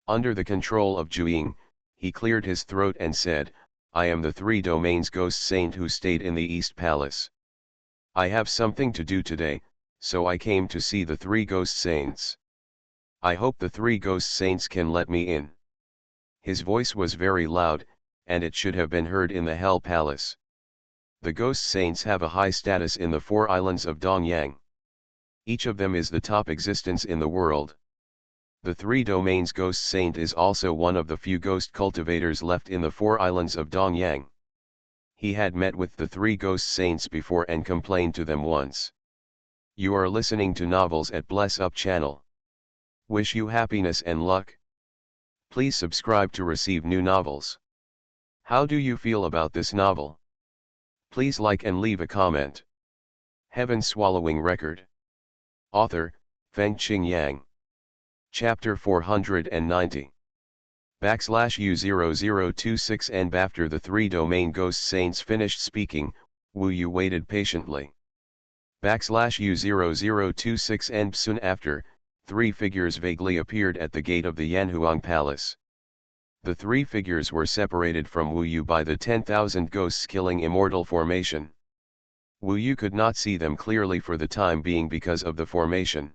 Under the control of Zhu, he cleared his throat and said, "I am the three domains Ghost Saint who stayed in the East Palace. I have something to do today, so I came to see the three Ghost Saints. I hope the three Ghost Saints can let me in." His voice was very loud, and it should have been heard in the Hell Palace. The Ghost Saints have a high status in the four islands of Dongyang. Each of them is the top existence in the world. The three domains Ghost Saint is also one of the few ghost cultivators left in the four islands of Dongyang. He had met with the three Ghost Saints before and complained to them once. You are listening to Novels at Bless Up channel. Wish you happiness and luck. Please subscribe to receive new novels. How do you feel about this novel? Please like and leave a comment. Heaven Swallowing Record. Author, Feng Qing Yang. Chapter 490. /U0026 and after the three domain Ghost Saints finished speaking, Wu Yu waited patiently. /U0026 and soon after, three figures vaguely appeared at the gate of the Yanhuang Palace. The three figures were separated from Wu Yu by the 10,000 ghosts killing Immortal formation. Wu Yu could not see them clearly for the time being because of the formation.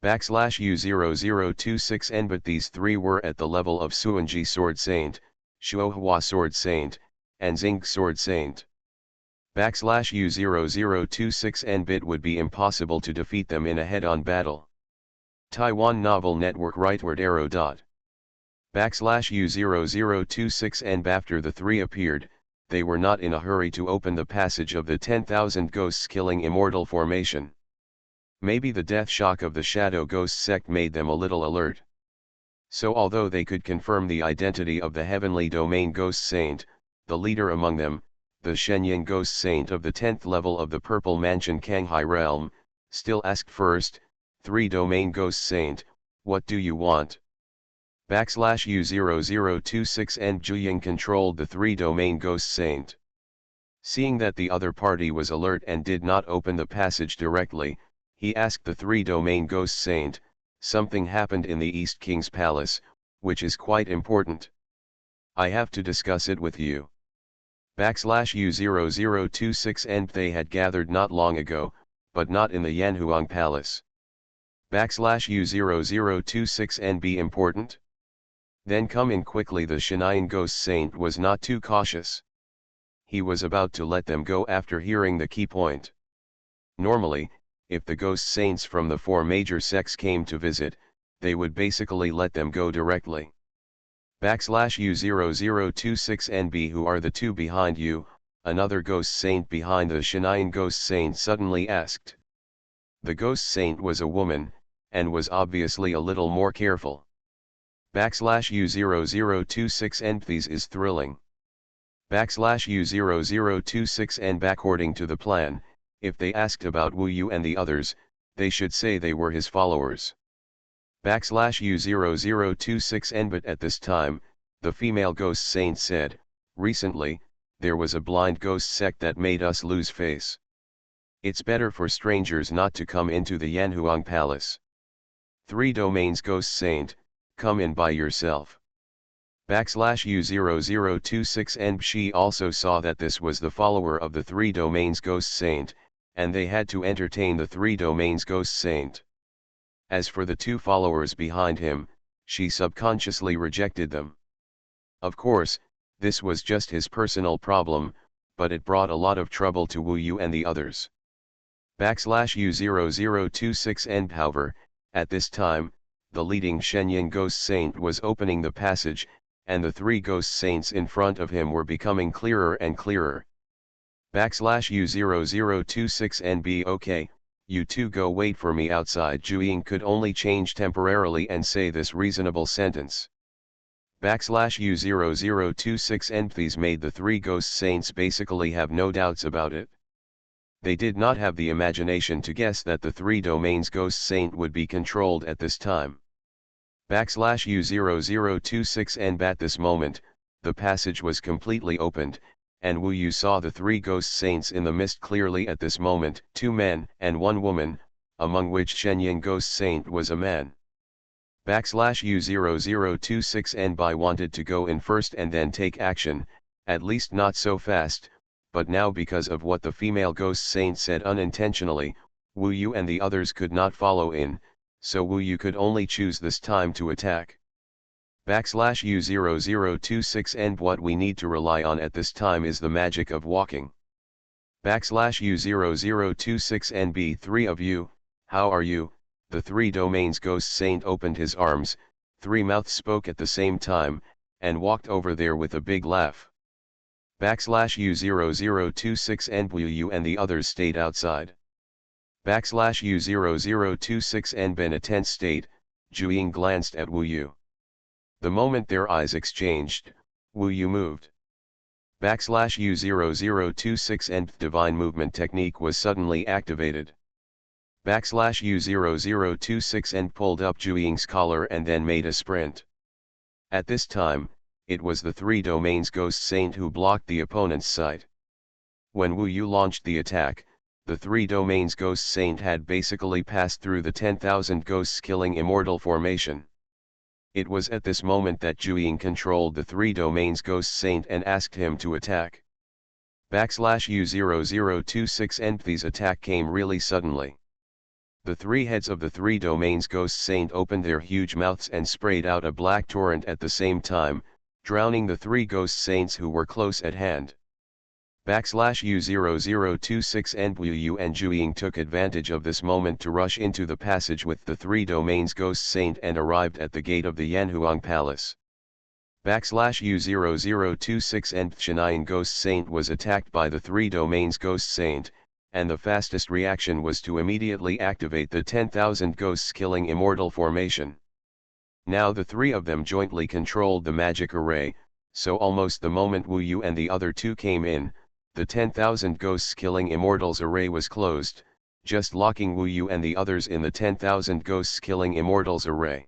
/U0026 and but these three were at the level of Xuanji Sword Saint, Xuanhuan Sword Saint, and Xing Sword Saint. /U0026 and bit would be impossible to defeat them in a head-on battle. Taiwan Novel Network Rightward arrow. /U0026 and after the three appeared, they were not in a hurry to open the passage of the 10,000 ghosts killing Immortal formation. Maybe the death shock of the Shadow Ghost sect made them a little alert. So although they could confirm the identity of the Heavenly Domain Ghost Saint, the leader among them, the Shenyang Ghost Saint of the 10th level of the Purple Mansion Kanghai realm, still asked first, "Three Domain Ghost Saint, what do you want?" /U0026 and Zhu controlled the three domain Ghost Saint. Seeing that the other party was alert and did not open the passage directly, he asked the three domain Ghost Saint, "Something happened in the East King's Palace, which is quite important. I have to discuss it with you." /U0026 and they had gathered not long ago, but not in the Yanhuang Palace. /U0026 and be important? Then come in quickly. The Shenyang Ghost Saint was not too cautious. He was about to let them go after hearing the key point. Normally, if the Ghost Saints from the four major sects came to visit, they would basically let them go directly. U0026NB. Who are the two behind you? Another ghost saint behind the Xuanhuan ghost saint suddenly asked. The ghost saint was a woman, and was obviously a little more careful. U0026N. These is thrilling. U0026N. According to the plan, if they asked about Wu Yu and the others, they should say they were his followers. U0026N. But at this time, the female ghost saint said, recently, there was a blind ghost sect that made us lose face. It's better for strangers not to come into the Yanhuang Palace. 3 domains ghost saint, come in by yourself. U0026N. She also saw that this was the follower of the 3 domains ghost saint, and they had to entertain the 3 domains ghost saint. As for the 2 followers behind him, she subconsciously rejected them. Of course, this was just his personal problem, but it brought a lot of trouble to Wu Yu and the others. U0026N. However, at this time, the leading Shenyang ghost saint was opening the passage, and the 3 ghost saints in front of him were becoming clearer and clearer. U0026NB. Okay, you two go wait for me outside. Zhu could only change temporarily and say this reasonable sentence. U0026N. These made the 3 ghost saints basically have no doubts about it. They did not have the imagination to guess that the 3 domains ghost saint would be controlled at this time. U0026N. At this moment, the passage was completely opened, and Wu Yu saw the 3 ghost saints in the mist clearly at this moment, 2 men and 1 woman, among which Shenyang ghost saint was a man. U0026N. Wanted to go in first and then take action, at least not so fast, but now because of what the female ghost saint said unintentionally, Wu Yu and the others could not follow in, so Wu Yu could only choose this time to attack. U0026N. What we need to rely on at this time is the magic of walking. U0026NB. 3 of you, how are you? The 3 domains ghost saint opened his arms, 3 mouths spoke at the same time, and walked over there with a big laugh. U0026N. Wu Yu and the others stayed outside. U0026N. In a tense state, Zhu glanced at Wu Yu. The moment their eyes exchanged, Wu Yu moved. U0026N. Divine movement technique was suddenly activated. U0026N. Pulled up Zhu collar and then made a sprint. At this time, it was the 3 domains ghost saint who blocked the opponent's sight. When Wu Yu launched the attack, the 3 domains ghost saint had basically passed through the 10,000 ghosts killing immortal formation. It was at this moment that Zhu controlled the 3 domains ghost saint and asked him to attack. U0026N. These attack came really suddenly. The 3 heads of the 3 domains ghost saint opened their huge mouths and sprayed out a black torrent at the same time, drowning the 3 ghost saints who were close at hand. U0026N. Wu Yu and Zhu took advantage of this moment to rush into the passage with the 3 domains ghost saint and arrived at the gate of the Yanhuang Palace. U0026N. Xuanhuan ghost saint was attacked by the 3 domains ghost saint, and the fastest reaction was to immediately activate the 10,000 ghosts killing immortal formation. Now the 3 of them jointly controlled the magic array, so almost the moment Wu Yu and the other 2 came in, the 10,000 ghosts killing immortals array was closed, just locking Wu Yu and the others in the 10,000 ghosts killing immortals array.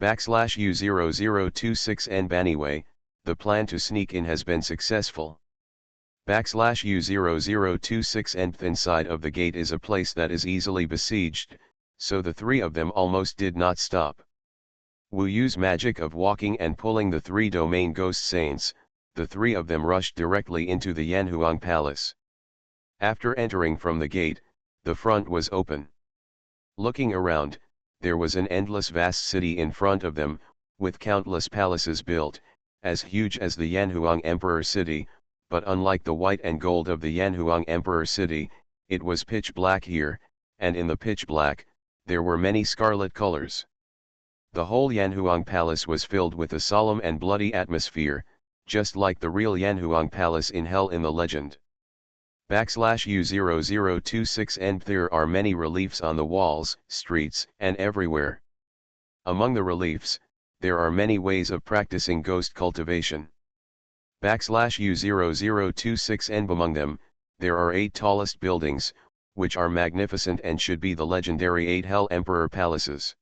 U0026N. Anyway, the plan to sneak in has been successful. U0026N. Inside of the gate is a place that is easily besieged, so the 3 of them almost did not stop. Wu Yu's magic of walking and pulling the 3 domain ghost saints, the 3 of them rushed directly into the Yanhuang Palace. After entering from the gate, the front was open. Looking around, there was an endless vast city in front of them, with countless palaces built, as huge as the Yanhuang Emperor City, but unlike the white and gold of the Yanhuang Emperor City, it was pitch black here, and in the pitch black, there were many scarlet colors. The whole Yanhuang Palace was filled with a solemn and bloody atmosphere, just like the real Yanhuang Palace in hell in the legend. /U0026 and there are many reliefs on the walls, streets, and everywhere. Among the reliefs, there are many ways of practicing ghost cultivation. /U0026 and among them, there are 8 tallest buildings, which are magnificent and should be the legendary 8 Hell Emperor palaces.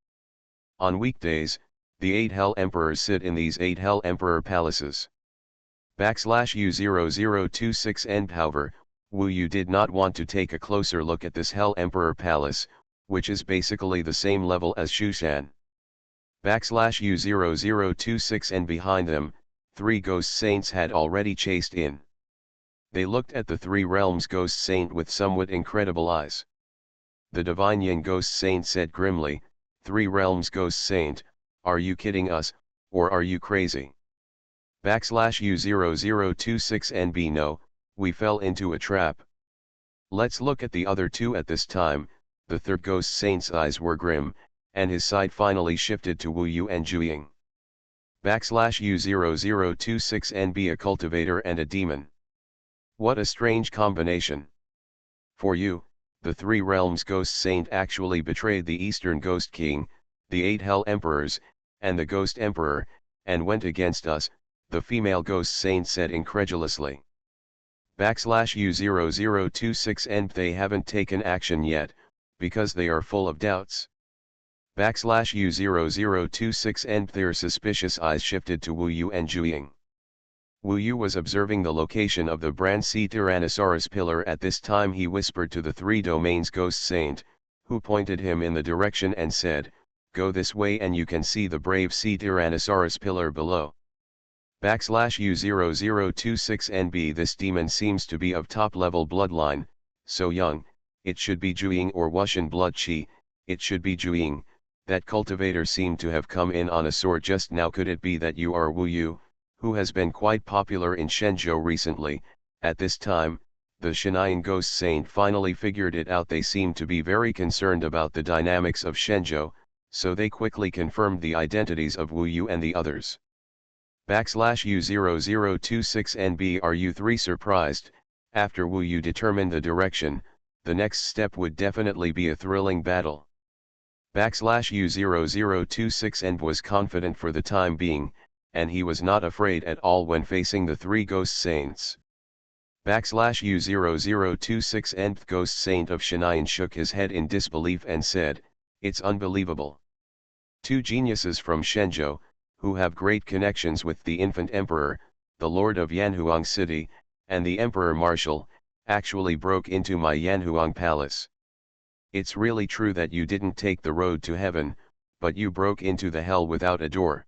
On weekdays, the 8 Hell Emperors sit in these 8 Hell Emperor palaces. /U0026 and however, Wu Yu did not want to take a closer look at this Hell Emperor Palace, which is basically the same level as Xuanhuan. /U0026 and behind them, 3 ghost saints had already chased in. They looked at the 3 realms ghost saint with somewhat incredible eyes. The divine Yin ghost saint said grimly, 3 realms ghost saint, are you kidding us, or are you crazy? /U0026 and B no, we fell into a trap. Let's look at the other 2 at this time. The third ghost saint's eyes were grim, and his side finally shifted to Wu Yu and Zhu /U0026 and be a cultivator and a demon. What a strange combination. For you, the 3 realms ghost saint actually betrayed the Eastern Ghost King, the 8 Hell Emperors, and the Ghost Emperor, and went against us, the female ghost saint said incredulously. /U0026 and they haven't taken action yet, because they are full of doubts. /U0026 and their suspicious eyes shifted to Wu Yu and Zhu. Wu Yu was observing the location of the Brand C Tyrannosaurus pillar. At this time he whispered to the 3 domains ghost saint, who pointed him in the direction and said, go this way and you can see the brave C Tyrannosaurus pillar below. /U0026 and B this demon seems to be of top-level bloodline, so young, it should be Zhuing or Wuxian blood qi, it should be Zhuing. That cultivator seemed to have come in on a sword just now. Could it be that you are Wu Yu, who has been quite popular in Shenzhou recently? At this time, the Shanyan ghost saint finally figured it out. They seemed to be very concerned about the dynamics of Shenzhou, so they quickly confirmed the identities of Wu Yu and the others. /U0026 and B are you 3 surprised? After Wu Yu determined the direction, the next step would definitely be a thrilling battle. /U0026 and was confident for the time being, and he was not afraid at all when facing the 3 ghost saints. /U0026 and ghost saint of Shanyan shook his head in disbelief and said, it's unbelievable. 2 geniuses from Shenzhou, who have great connections with the infant emperor, the lord of Yanhuang city, and the emperor marshal, actually broke into my Yanhuang palace. It's really true that you didn't take the road to heaven, but you broke into the hell without a door.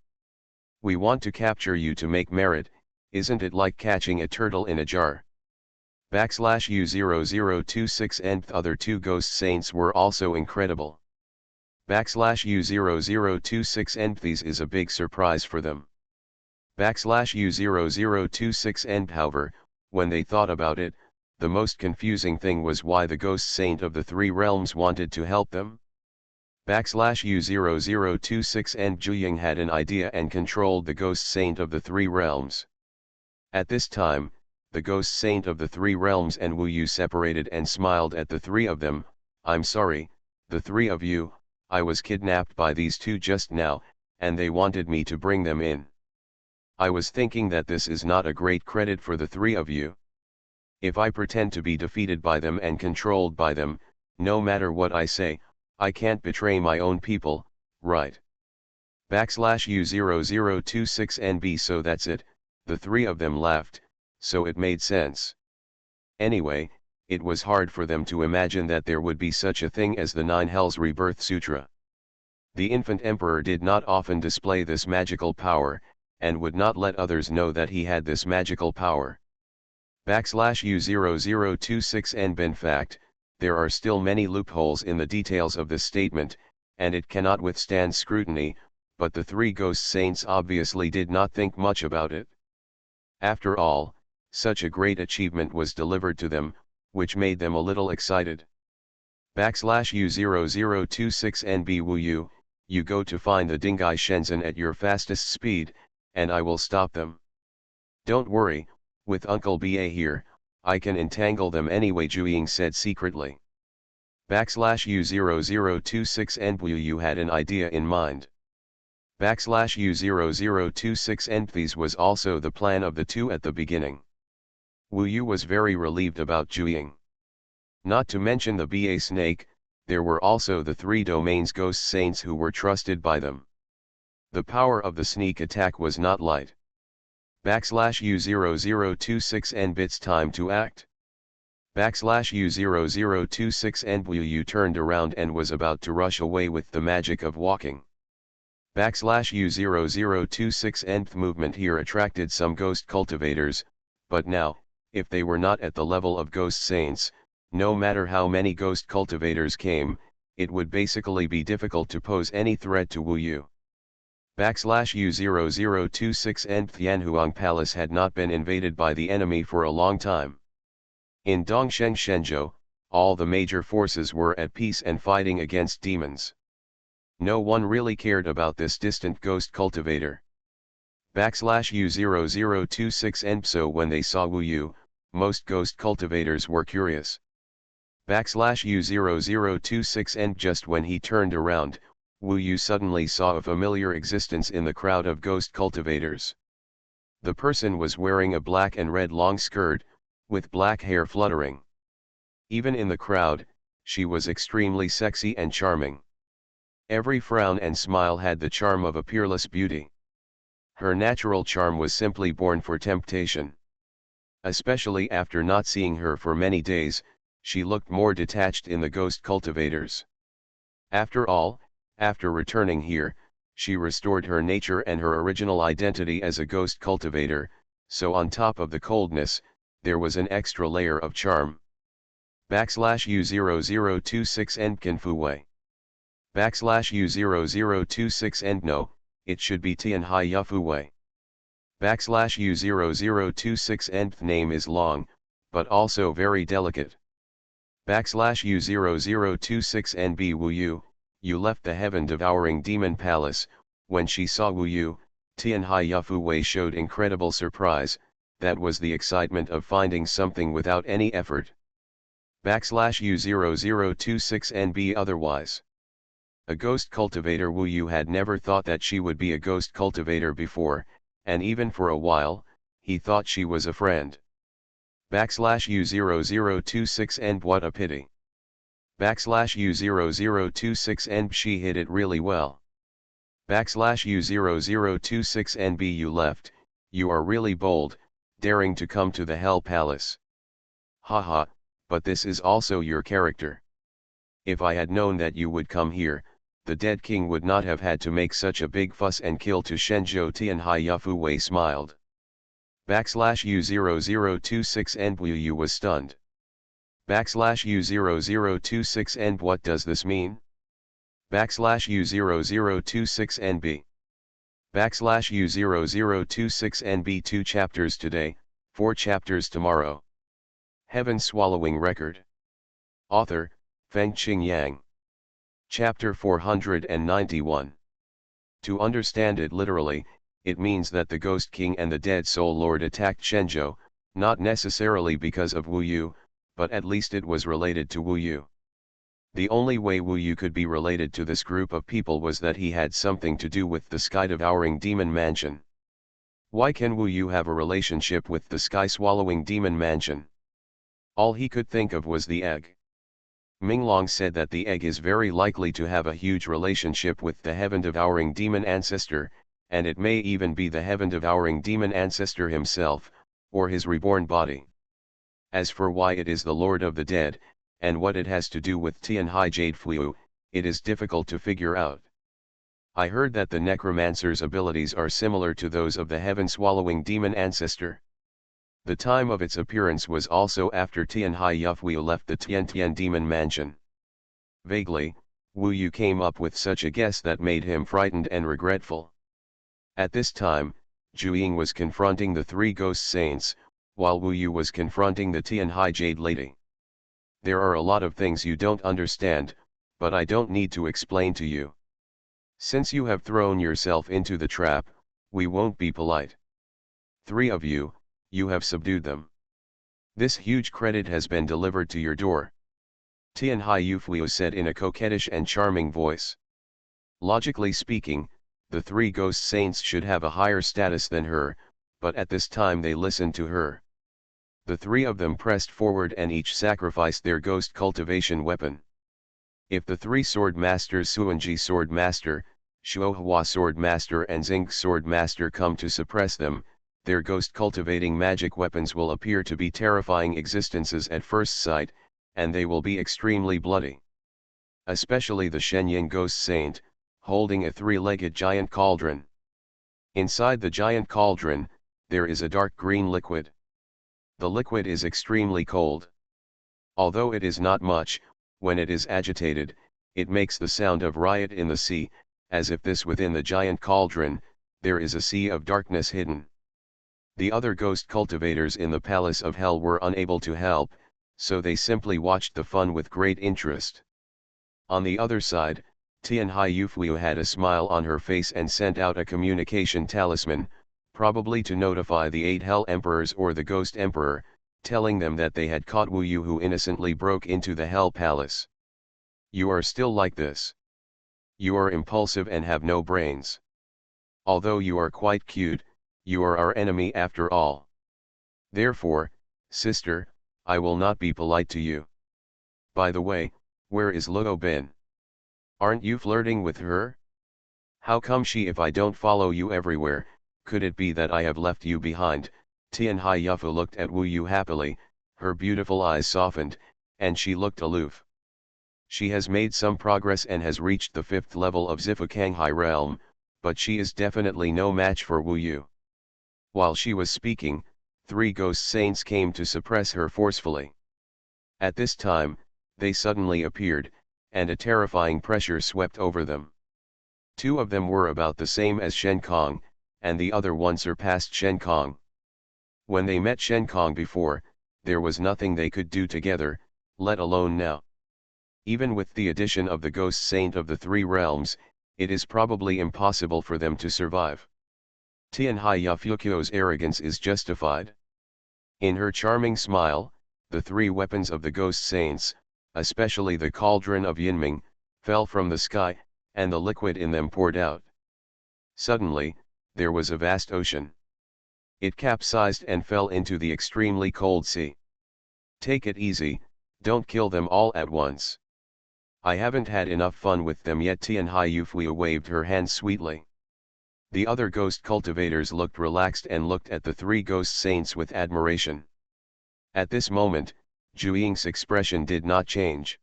We want to capture you to make merit, isn't it like catching a turtle in a jar? /U0026 and the other 2 ghost saints were also incredible. /U0026 and these is a big surprise for them. /U0026 and however, when they thought about it, the most confusing thing was why the ghost saint of the 3 realms wanted to help them. /U0026 and Zhu had an idea and controlled the ghost saint of the 3 realms. At this time, the ghost saint of the 3 realms and Wu Yu separated and smiled at the 3 of them. I'm sorry, the 3 of you, I was kidnapped by these 2 just now, and they wanted me to bring them in. I was thinking that this is not a great credit for the 3 of you. If I pretend to be defeated by them and controlled by them, no matter what I say, I can't betray my own people, right? /U0026 and B so that's it, the 3 of them laughed, so it made sense. Anyway, it was hard for them to imagine that there would be such a thing as the 9 Hells Rebirth Sutra. The infant emperor did not often display this magical power, and would not let others know that he had this magical power. /U0026 and in fact, there are still many loopholes in the details of this statement, and it cannot withstand scrutiny, but the 3 ghost saints obviously did not think much about it. After all, such a great achievement was delivered to them, which made them a little excited. /U0026 and B Wu Yu, you go to find the Dingai Shenzhen at your fastest speed, and I will stop them. Don't worry, with Uncle BA here, I can entangle them anyway, Zhu said secretly. /U0026 NBU had an idea in mind. /U0026 NPs was also the plan of the two at the beginning. Wu Yu was very relieved about Zhu. Not to mention the BA snake, there were also the three domains ghost saints who were trusted by them. The power of the sneak attack was not light. /U0026 N bits time to act. /U0026 N Wu Yu turned around and was about to rush away with the magic of walking. /U0026 Nth movement here attracted some ghost cultivators, but now, if they were not at the level of ghost saints, no matter how many ghost cultivators came, it would basically be difficult to pose any threat to Wu Yu. /U0026 Nth Yanhuang Palace had not been invaded by the enemy for a long time. In Dongsheng Shenzhou, all the major forces were at peace and fighting against demons. No one really cared about this distant ghost cultivator. /U0026 N so when they saw Wu Yu, most ghost cultivators were curious. /U0026 N just when he turned around, Wu Yu suddenly saw a familiar existence in the crowd of ghost cultivators. The person was wearing a black and red long skirt, with black hair fluttering. Even in the crowd, she was extremely sexy and charming. Every frown and smile had the charm of a peerless beauty. Her natural charm was simply born for temptation. Especially after not seeing her for many days, she looked more detached in the ghost cultivators. After all, after returning here, she restored her nature and her original identity as a ghost cultivator, so on top of the coldness, there was an extra layer of charm. /U0026 N Confuwei. /U0026 N no, it should be Tianhai Yufuwei. /U0026 Nth name is long, but also very delicate. /U0026 NB Wu Yu, you left the heaven-devouring demon palace. When she saw Wu Yu, Tianhai Yufuwei showed incredible surprise. That was the excitement of finding something without any effort. /U0026 NB otherwise. A ghost cultivator. Wu Yu had never thought that she would be a ghost cultivator before, and even for a while, he thought she was a friend. /U0026 N what a pity. /U0026 N she hid it really well. /U0026 NB you left, you are really bold, daring to come to the Hell Palace. Haha, but this is also your character. If I had known that you would come here, the dead king would not have had to make such a big fuss and kill to Shenzhou. Tianhai Yufuwei smiled. /U0026 N Wu Yu was stunned. /U0026 N what does this mean? /U0026 NB. /U0026 NB 2 chapters today, 4 chapters tomorrow. Heaven Swallowing Record. Author, Fengqing Yang. Chapter 491. To understand it literally, it means that the Ghost King and the Dead Soul Lord attacked Shenzhou, not necessarily because of Wu Yu, but at least it was related to Wu Yu. The only way Wu Yu could be related to this group of people was that he had something to do with the sky-devouring demon mansion. Why can Wu Yu have a relationship with the sky-swallowing demon mansion? All he could think of was the egg. Minglong said that the egg is very likely to have a huge relationship with the heaven-devouring demon ancestor, and it may even be the heaven-devouring demon ancestor himself, or his reborn body. As for why it is the Lord of the Dead, and what it has to do with Tianhai Jade Flu, it is difficult to figure out. I heard that the necromancer's abilities are similar to those of the heaven-swallowing demon ancestor. The time of its appearance was also after Tianhai Yufu left the Tiantian demon mansion. Vaguely, Wu Yu came up with such a guess that made him frightened and regretful. At this time, Zhu Ying was confronting the three ghost saints, while Wu Yu was confronting the Tianhai Jade Lady. There are a lot of things you don't understand, but I don't need to explain to you. Since you have thrown yourself into the trap, we won't be polite. 3 of you, you have subdued them. This huge credit has been delivered to your door. Tianhai Yufliu said in a coquettish and charming voice. Logically speaking, the 3 ghost saints should have a higher status than her, but at this time they listened to her. The 3 of them pressed forward and each sacrificed their ghost cultivation weapon. If the 3 sword masters Xuanji sword master, Xuanhuan sword master and Xing sword master come to suppress them, their ghost cultivating magic weapons will appear to be terrifying existences at first sight, and they will be extremely bloody. Especially the Shenying ghost saint, holding a 3-legged giant cauldron. Inside the giant cauldron, there is a dark green liquid. The liquid is extremely cold. Although it is not much, when it is agitated, it makes the sound of riot in the sea, as if this within the giant cauldron, there is a sea of darkness hidden. The other ghost cultivators in the palace of hell were unable to help, so they simply watched the fun with great interest. On the other side, Tianhai Yufliu had a smile on her face and sent out a communication talisman, probably to notify the 8 Hell Emperors or the Ghost Emperor, telling them that they had caught Wu Yu who innocently broke into the Hell Palace. You are still like this. You are impulsive and have no brains. Although you are quite cute, you are our enemy after all. Therefore, sister, I will not be polite to you. By the way, where is Luo Bin? Aren't you flirting with her? How come she if I don't follow you everywhere? Could it be that I have left you behind? Tianhai Yufu looked at Wu Yu happily, her beautiful eyes softened, and she looked aloof. She has made some progress and has reached the 5th level of Zifukanghai realm, but she is definitely no match for Wu Yu. While she was speaking, 3 ghost saints came to suppress her forcefully. At this time, they suddenly appeared, and a terrifying pressure swept over them. 2 of them were about the same as Shen Kong, and the other one surpassed Shen Kong. When they met Shen Kong before, there was nothing they could do together, let alone now. Even with the addition of the ghost saint of the 3 realms, it is probably impossible for them to survive. Tianhai Yufukyo's arrogance is justified. In her charming smile, the 3 weapons of the ghost saints, especially the cauldron of Yinming, fell from the sky, and the liquid in them poured out. Suddenly, there was a vast ocean. It capsized and fell into the extremely cold sea. Take it easy, don't kill them all at once. I haven't had enough fun with them yet. Tianhai Yufliu waved her hand sweetly. The other ghost cultivators looked relaxed and looked at the 3 ghost saints with admiration. At this moment, Zhu Ying's expression did not change.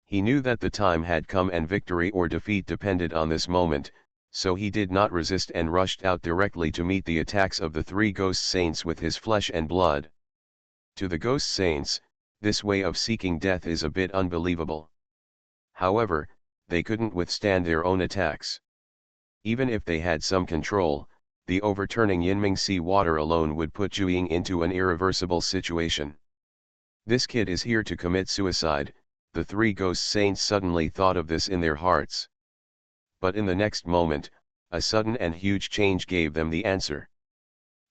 He knew that the time had come and victory or defeat depended on this moment, so he did not resist and rushed out directly to meet the attacks of the 3 ghost saints with his flesh and blood. To the ghost saints, this way of seeking death is a bit unbelievable. However, they couldn't withstand their own attacks. Even if they had some control, the overturning Yinming Sea water alone would put Zhu Ying into an irreversible situation. This kid is here to commit suicide, the 3 ghost saints suddenly thought of this in their hearts. But in the next moment, a sudden and huge change gave them the answer.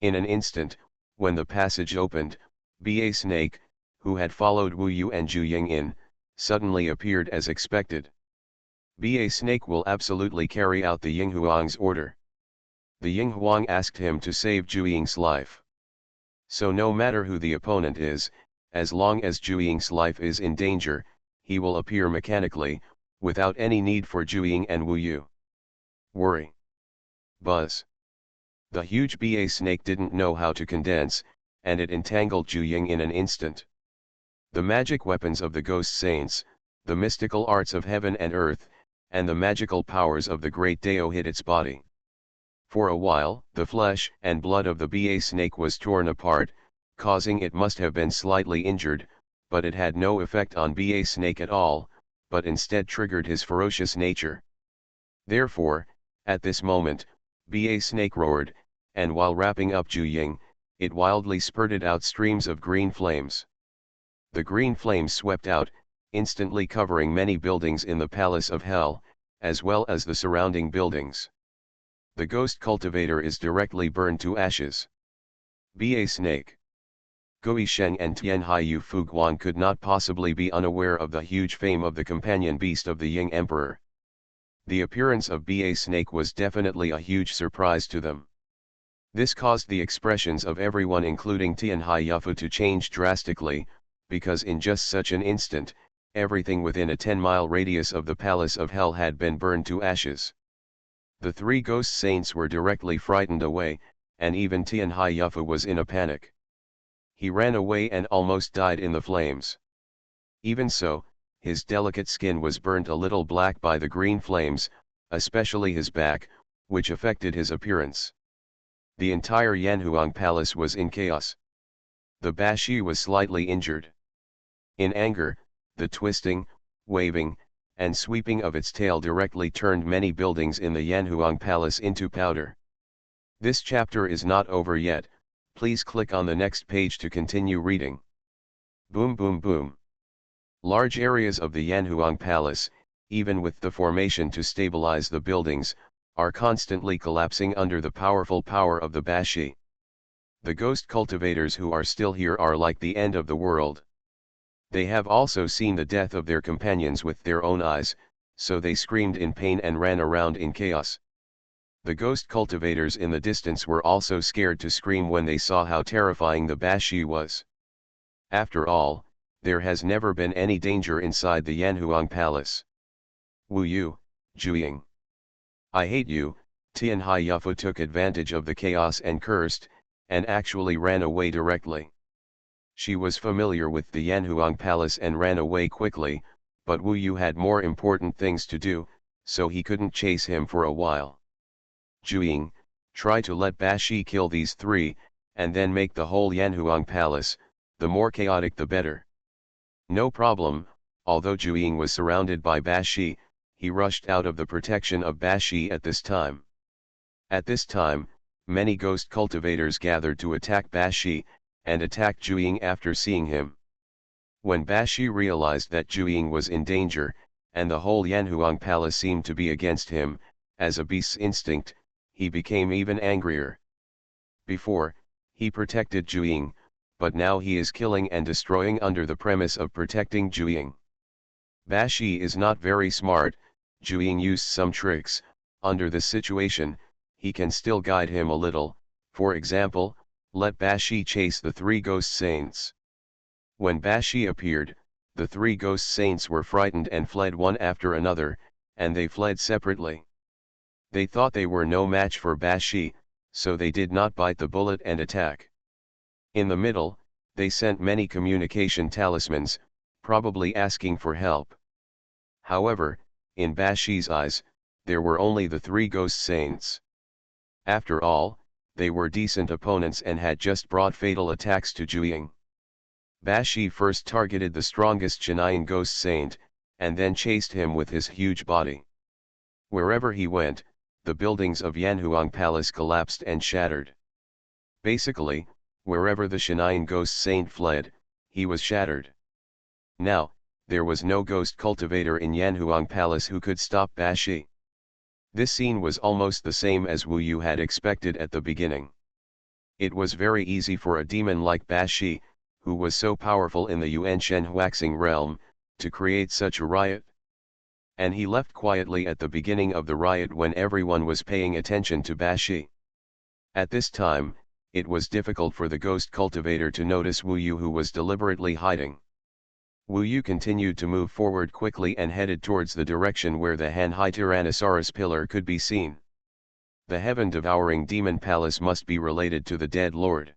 In an instant, when the passage opened, Ba Snake, who had followed Wu Yu and Zhu Ying in, suddenly appeared as expected. Ba Snake will absolutely carry out the Yinghuang's order. The Yinghuang asked him to save Zhu Ying's life. So no matter who the opponent is, as long as Zhu Ying's life is in danger, he will appear mechanically, without any need for Zhu Ying and Wu Yu. Worry. Buzz. The huge Ba snake didn't know how to condense, and it entangled Zhu Ying in an instant. The magic weapons of the ghost saints, the mystical arts of heaven and earth, and the magical powers of the great Dao hit its body. For a while, the flesh and blood of the Ba snake was torn apart, causing it must have been slightly injured, but it had no effect on Ba snake at all, but instead triggered his ferocious nature. Therefore, at this moment, Ba snake roared, and while wrapping up Zhu Ying, it wildly spurted out streams of green flames. The green flames swept out, instantly covering many buildings in the palace of hell, as well as the surrounding buildings. The ghost cultivator is directly burned to ashes. Ba snake. Gui Sheng and Tianhaiyu Fuguan could not possibly be unaware of the huge fame of the companion beast of the Ying Emperor. The appearance of Ba snake was definitely a huge surprise to them. This caused the expressions of everyone including Tianhaiyu to change drastically, because in just such an instant, everything within a 10-mile radius of the Palace of Hell had been burned to ashes. The three ghost saints were directly frightened away, and even Tianhaiyu was in a panic. He ran away and almost died in the flames. Even so, his delicate skin was burnt a little black by the green flames, especially his back, which affected his appearance. The entire Yanhuang Palace was in chaos. The Bashi was slightly injured. In anger, the twisting, waving, and sweeping of its tail directly turned many buildings in the Yanhuang Palace into powder. This chapter is not over yet, please click on the next page to continue reading. Boom boom boom. Large areas of the Yanhuang Palace, even with the formation to stabilize the buildings, are constantly collapsing under the powerful power of the Bashi. The ghost cultivators who are still here are like the end of the world. They have also seen the death of their companions with their own eyes, so they screamed in pain and ran around in chaos. The ghost cultivators in the distance were also scared to scream when they saw how terrifying the Bashi was. After all, there has never been any danger inside the Yanhuang Palace. Wu Yu, Juying. I hate you. Tianhaiyu took advantage of the chaos and cursed, and actually ran away directly. She was familiar with the Yanhuang Palace and ran away quickly, but Wu Yu had more important things to do, so he couldn't chase him for a while. Juying, try to let Bashi kill these three, and then make the whole Yanhuang Palace, the more chaotic the better. No problem. Although Juying was surrounded by Bashi, he rushed out of the protection of Bashi at this time. At this time, many ghost cultivators gathered to attack Bashi, and attacked Juying after seeing him. When Bashi realized that Juying was in danger, and the whole Yanhuang Palace seemed to be against him, as a beast's instinct, he became even angrier. Before, he protected Juying, but now he is killing and destroying under the premise of protecting Juying. Bashi is not very smart. Juying used some tricks. Under this situation, he can still guide him a little. For example, let Bashi chase the three ghost saints. When Bashi appeared, the three ghost saints were frightened and fled one after another, and they fled separately. They thought they were no match for Bashi, so they did not bite the bullet and attack. In the middle, they sent many communication talismans, probably asking for help. However, in Bashi's eyes, there were only the three ghost saints. After all, they were decent opponents and had just brought fatal attacks to Juying. Bashi first targeted the strongest Chinayan ghost saint, and then chased him with his huge body. Wherever he went, the buildings of Yanhuang Palace collapsed and shattered. Basically, wherever the Chinayan ghost saint fled, he was shattered. Now, there was no ghost cultivator in Yanhuang Palace who could stop Bashi. This scene was almost the same as Wu Yu had expected at the beginning. It was very easy for a demon like Bashi, who was so powerful in the Yuan Shenhuaxing realm, to create such a riot. And he left quietly at the beginning of the riot when everyone was paying attention to Bashi. At this time, it was difficult for the ghost cultivator to notice Wu Yu, who was deliberately hiding. Wu Yu continued to move forward quickly and headed towards the direction where the Hanhai Tyrannosaurus pillar could be seen. The heaven-devouring demon palace must be related to the dead lord.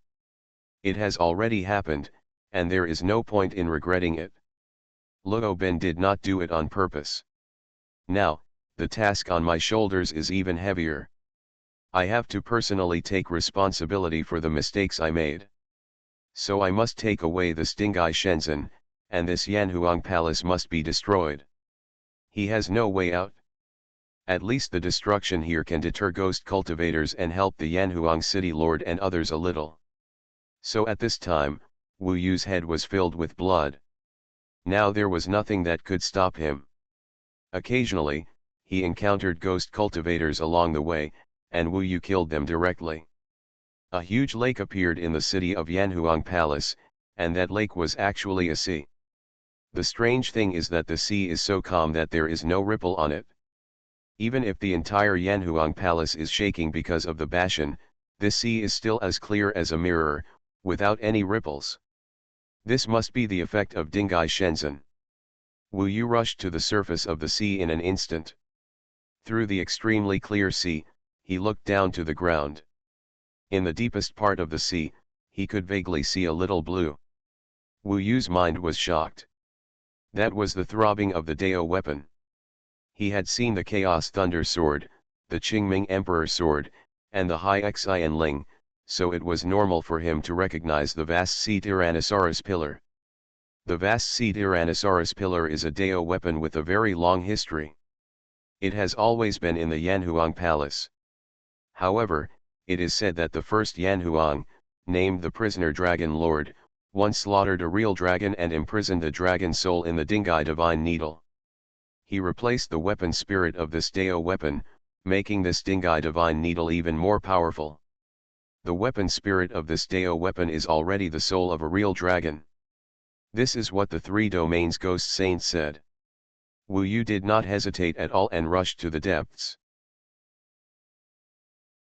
It has already happened, and there is no point in regretting it. Luo Ben did not do it on purpose. Now, the task on my shoulders is even heavier. I have to personally take responsibility for the mistakes I made. So I must take away the Stingai Shenzhen, and this Yanhuang Palace must be destroyed. He has no way out. At least the destruction here can deter ghost cultivators and help the Yanhuang city lord and others a little. So at this time, Wu Yu's head was filled with blood. Now there was nothing that could stop him. Occasionally, he encountered ghost cultivators along the way, and Wu Yu killed them directly. A huge lake appeared in the city of Yanhuang Palace, and that lake was actually a sea. The strange thing is that the sea is so calm that there is no ripple on it. Even if the entire Yanhuang Palace is shaking because of the Bashan, this sea is still as clear as a mirror, without any ripples. This must be the effect of Dingai Shenzhen. Wu Yu rushed to the surface of the sea in an instant. Through the extremely clear sea, he looked down to the ground. In the deepest part of the sea, he could vaguely see a little blue. Wu Yu's mind was shocked. That was the throbbing of the Dao weapon. He had seen the Chaos Thunder Sword, the Qingming Emperor Sword, and the High Xian Ling, so it was normal for him to recognize the vast sea Tyrannosaurus pillar. The vast sea Tyrannosaurus pillar is a Dao weapon with a very long history. It has always been in the Yanhuang Palace. However, it is said that the first Yanhuang, named the Prisoner Dragon Lord, once slaughtered a real dragon and imprisoned the dragon soul in the Dingai Divine Needle. He replaced the weapon spirit of this Dao weapon, making this Dingai Divine Needle even more powerful. The weapon spirit of this Dao weapon is already the soul of a real dragon. This is what the Three Domains Ghost Saint said. Wu Yu did not hesitate at all and rushed to the depths.